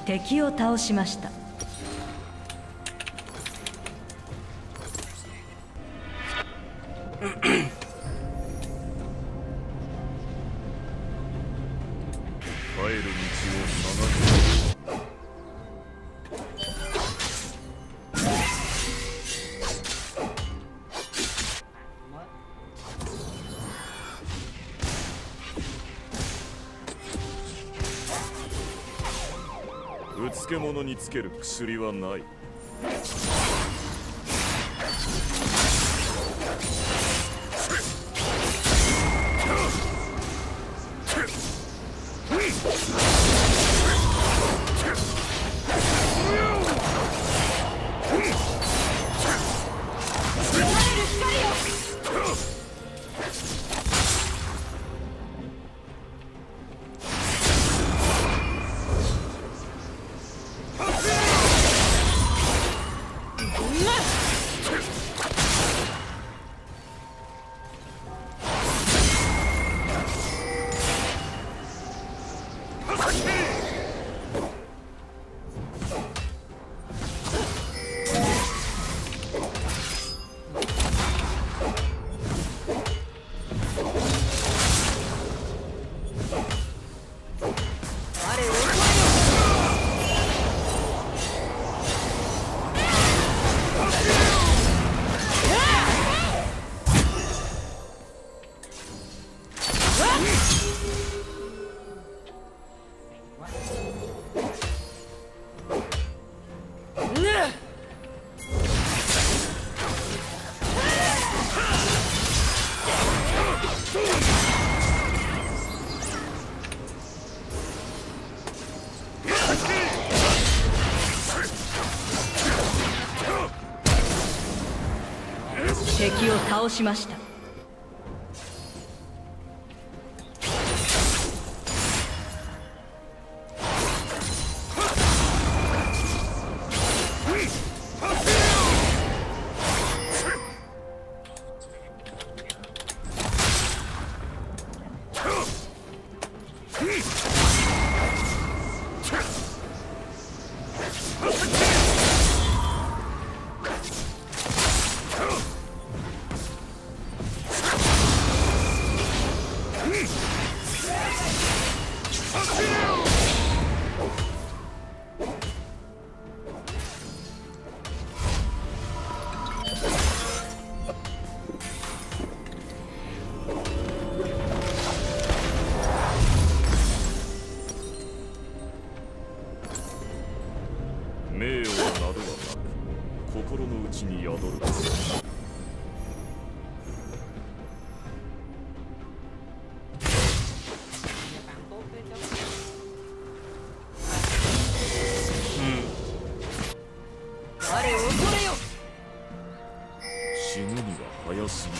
敵を倒しました。うつけ者につける薬はない。敵を倒しました。名誉はなどはなく心の内に宿る。我を恐れよ。死ぬには早すぎる。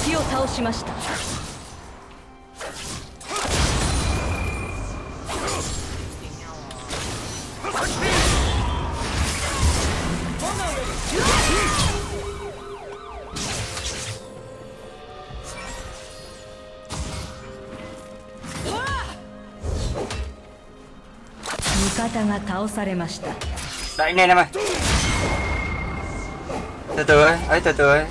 敵を倒しました。味方が倒されました。 Đẩy lên em ơi. Từ từ ấy, từ từ ấy.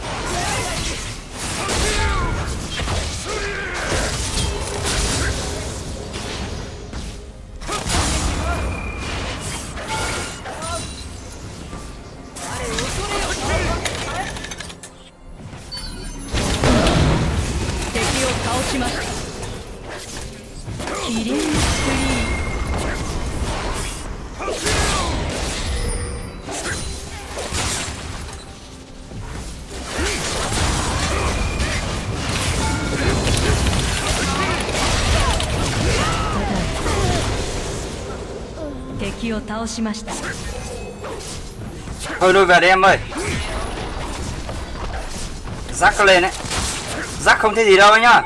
敵を倒しました。 Thôi lui về đi em ơi. Rắc lên đấy. Rắc không thấy gì đâu nhá.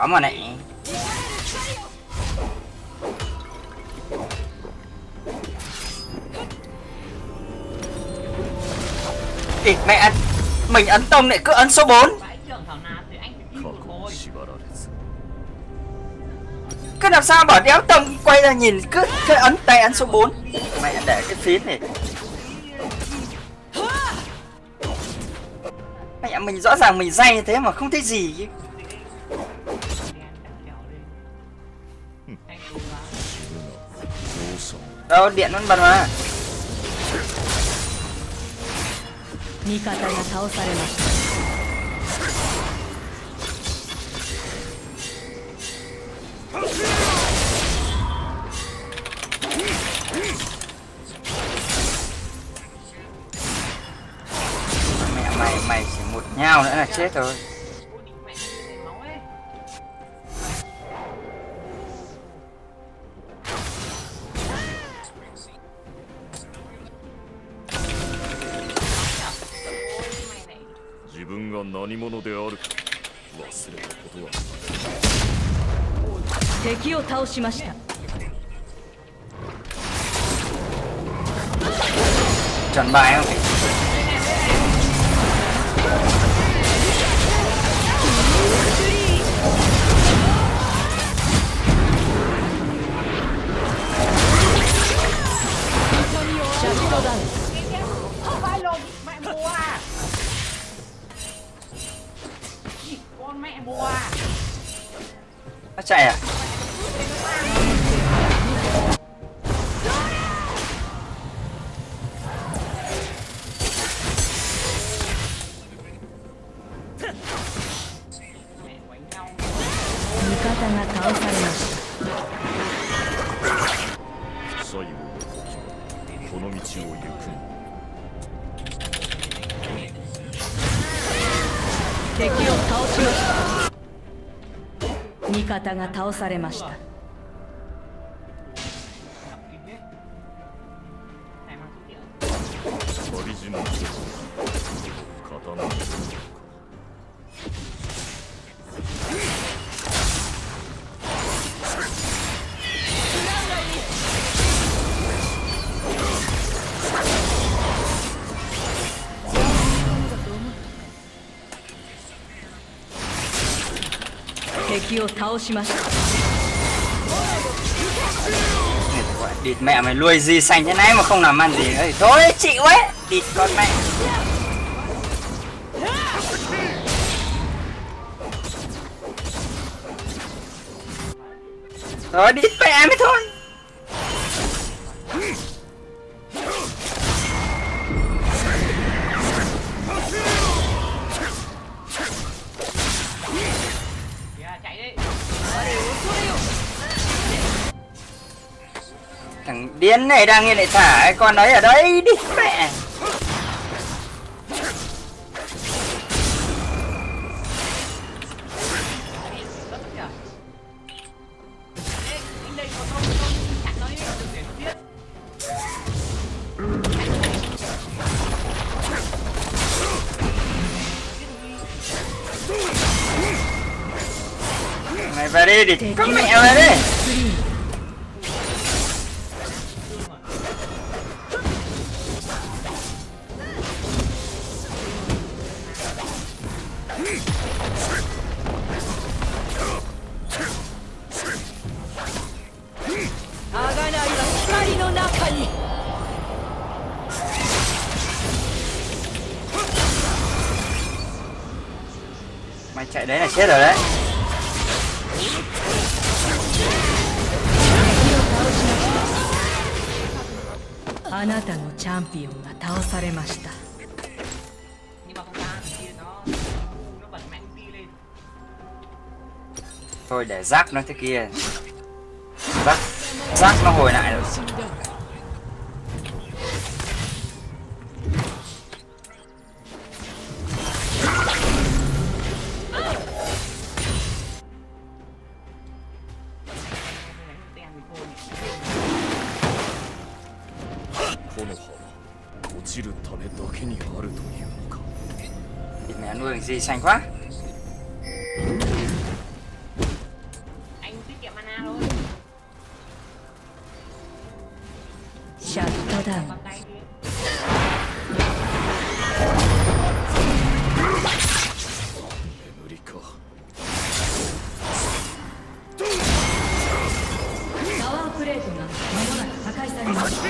Bỏ mà này. Ê, mẹ ăn. Mình ấn tông lại cứ ấn số 4. Cứ làm sao bỏ đéo tông quay ra nhìn cứ ấn tay ấn số 4. Mẹ để cái phím này. Mẹ mình rõ ràng mình dây như thế mà không thấy gì chứ. Đâu điện vẫn bật mà. Mày chỉ một nhào nữa là chết rồi. Chuẩn bài không? Không phải lồn mẹ mua à? Con mẹ mua à? Nó chạy à? Địt mẹ mày nuôi gì xanh thế này mà không làm ăn gì nữa thì thôi chịu ấy. Địt con mẹ. Rồi địt mẹ mới thôi. Thằng điên này đang nghe lại thả cái con đấy ở đây đi mẹ. Mày về đi đi, có mẹ về đi. Mày chạy đấy là chết rồi đấy. Thôi để rác nó thế kia. Rác nó hồi lại rồi. Mẹ nuôi gì xanh quá. シャットダウン。タワープレートが間もなく破壊されます。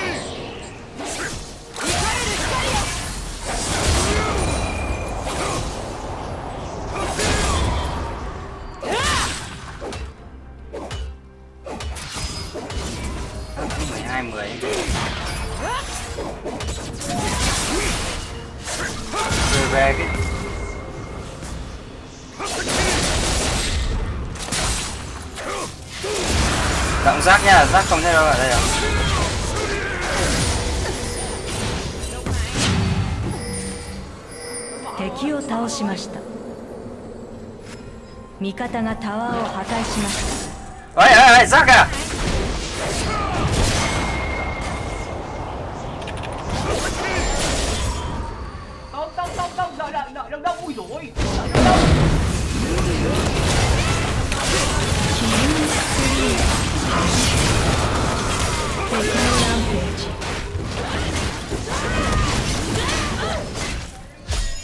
về cái động rác nha, rác không thấy đâu ở đây đâu. 敵を倒しました。味方がタワーを破壊しました。おいおいおい、rác à? Đông đông, ui dồi.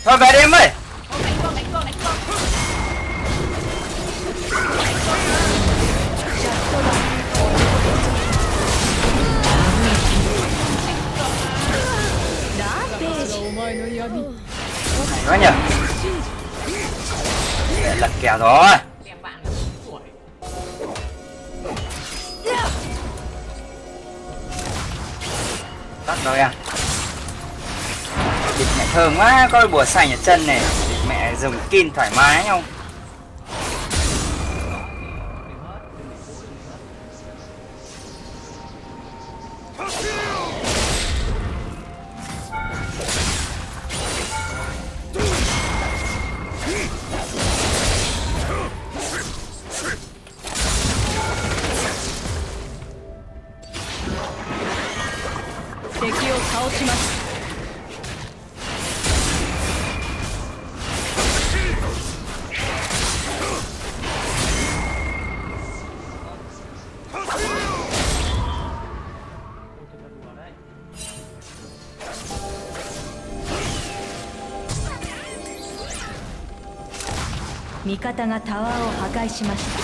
Thôi về đi em ơi. Nói nhỉ, để lật kèo rồi. Tắt rồi à. Thịt mẹ thơm quá, có bùa xanh ở chân này. Thịt mẹ dùng kin thoải mái không?味方がタワーを破壊しました。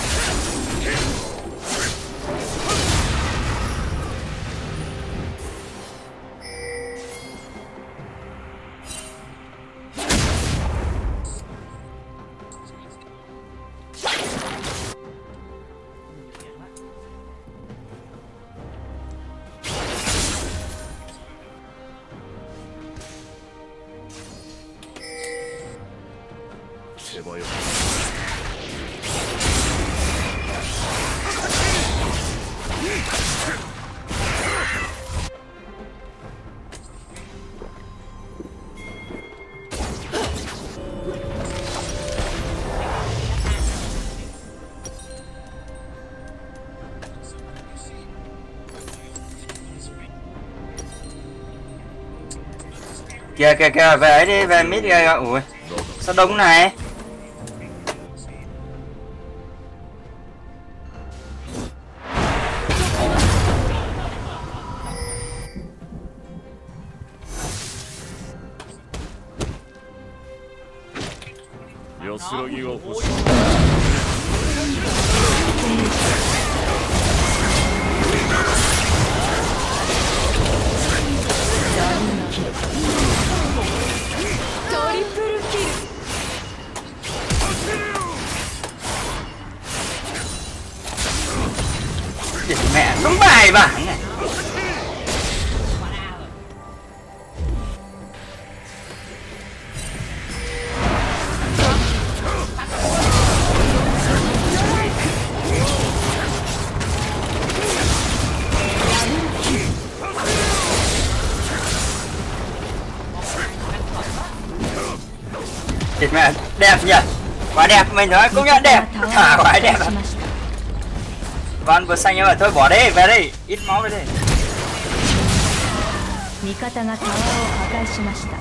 Kìa kìa kìa, về ấy đi, về mid kìa. Ui, sao đông này? Mẹ đúng bài bản này. Thịt mẹ đẹp nhỉ, quá đẹp, mình nói cũng nhận đẹp, quá đẹp. Con vừa xanh nhưng mà thôi bỏ đi, về đi, ít máu về đi. 味方がタワーを破壊しました。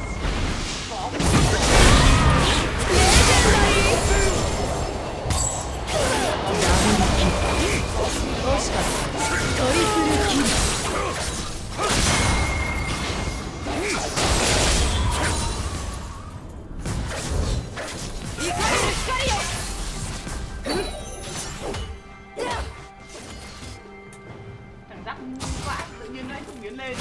惜しかった。トリプルキル。Mẹ.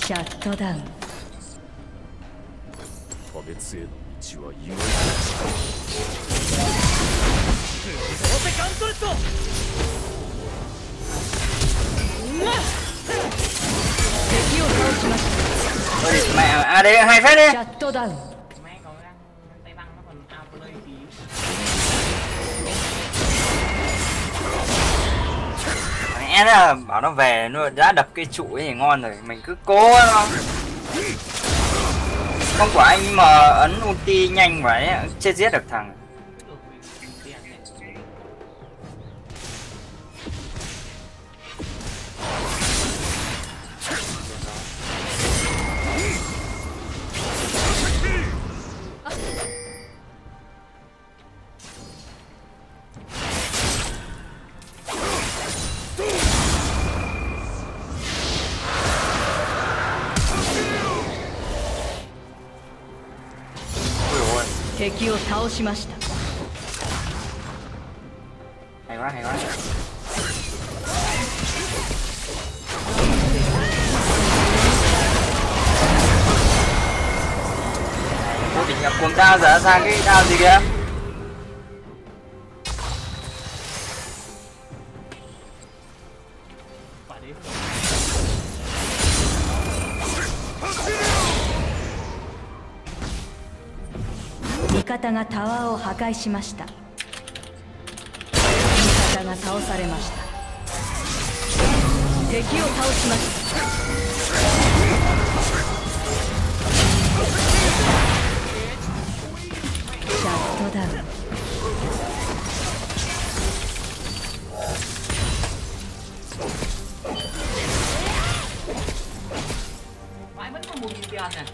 Shutdown. 破滅への道は夢。セカンドレット。敵を倒しました。Mẹ à đây hay phết đi. Shutdown. Mẹ là bảo nó về nó đã đập cây trụ ấy thì ngon rồi, mình cứ cố nó. Không quả anh mà ấn ulti nhanh vậy chết giết được thằng. Hay quá, hay quá. Cô định nhập cuồng đao giờ sang cái đao gì kìa.味方がタワーを破壊しました。味方が倒されました。敵を倒しました。シャットダウン。Mãi vẫn còn 1.000 tiền này.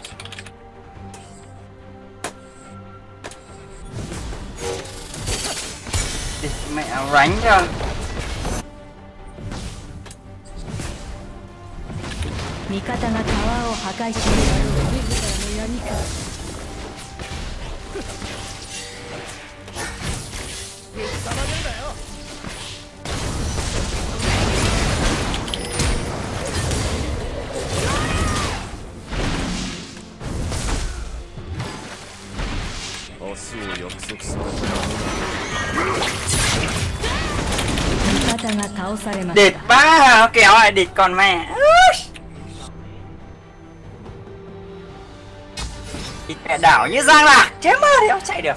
Mẹ ránh cho.味方がタワーを破壊しました。自らの闇から。ぶっさまるんだよ。明日を約束する。Địt quá, kéo lại địt còn mẹ. Địt mẹ đảo như Giang Lạc, chết mơ thì không chạy được.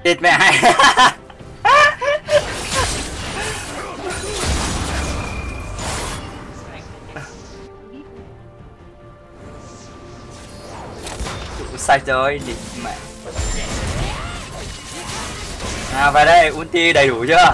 Địt mẹ hay. Sai rồi, địt mẹ. À vào đây, ulti đầy đủ chưa?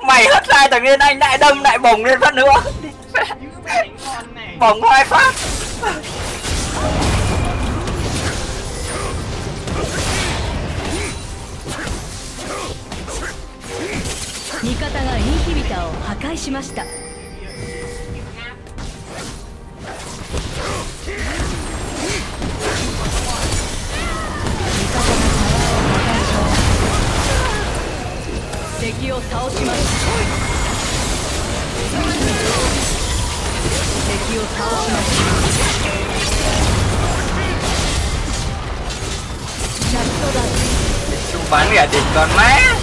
Mày hất ra thằng Liên Anh lại đâm lại bồng lên phát nữa. Bồng 2 phát.味方がインヒビターを破壊しました。味方 Chúng bắn gà địch con má.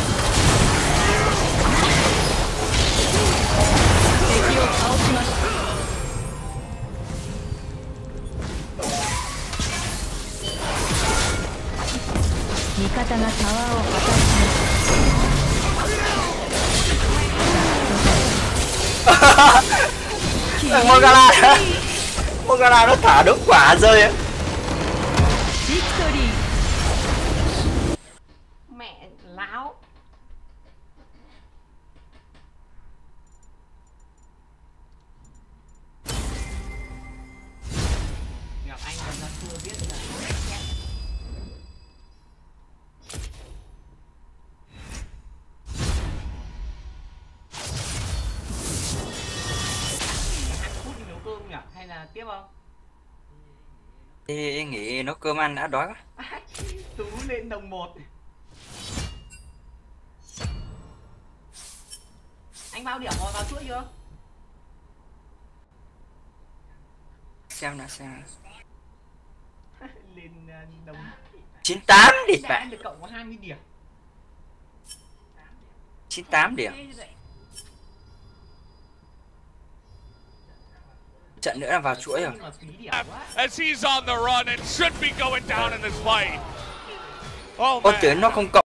Mogala nó thả đống quả rơi á. Mẹ láo. Ngọc Anh còn nó chưa biết là hay là tiếp không? Ê, nghỉ nấu cơm ăn đã đói quá. Tú lên đồng 1. Anh bao điểm rồi vào chuỗi chưa? Xem nào xem. Lên đồng 98 đi bạn. Anh được cộng có 20 điểm. 98 điểm. Trận nữa là vào chuỗi rồi. As he's on the run and should be going down in this fight. Oh Ôi man. tưởng nó không cộng.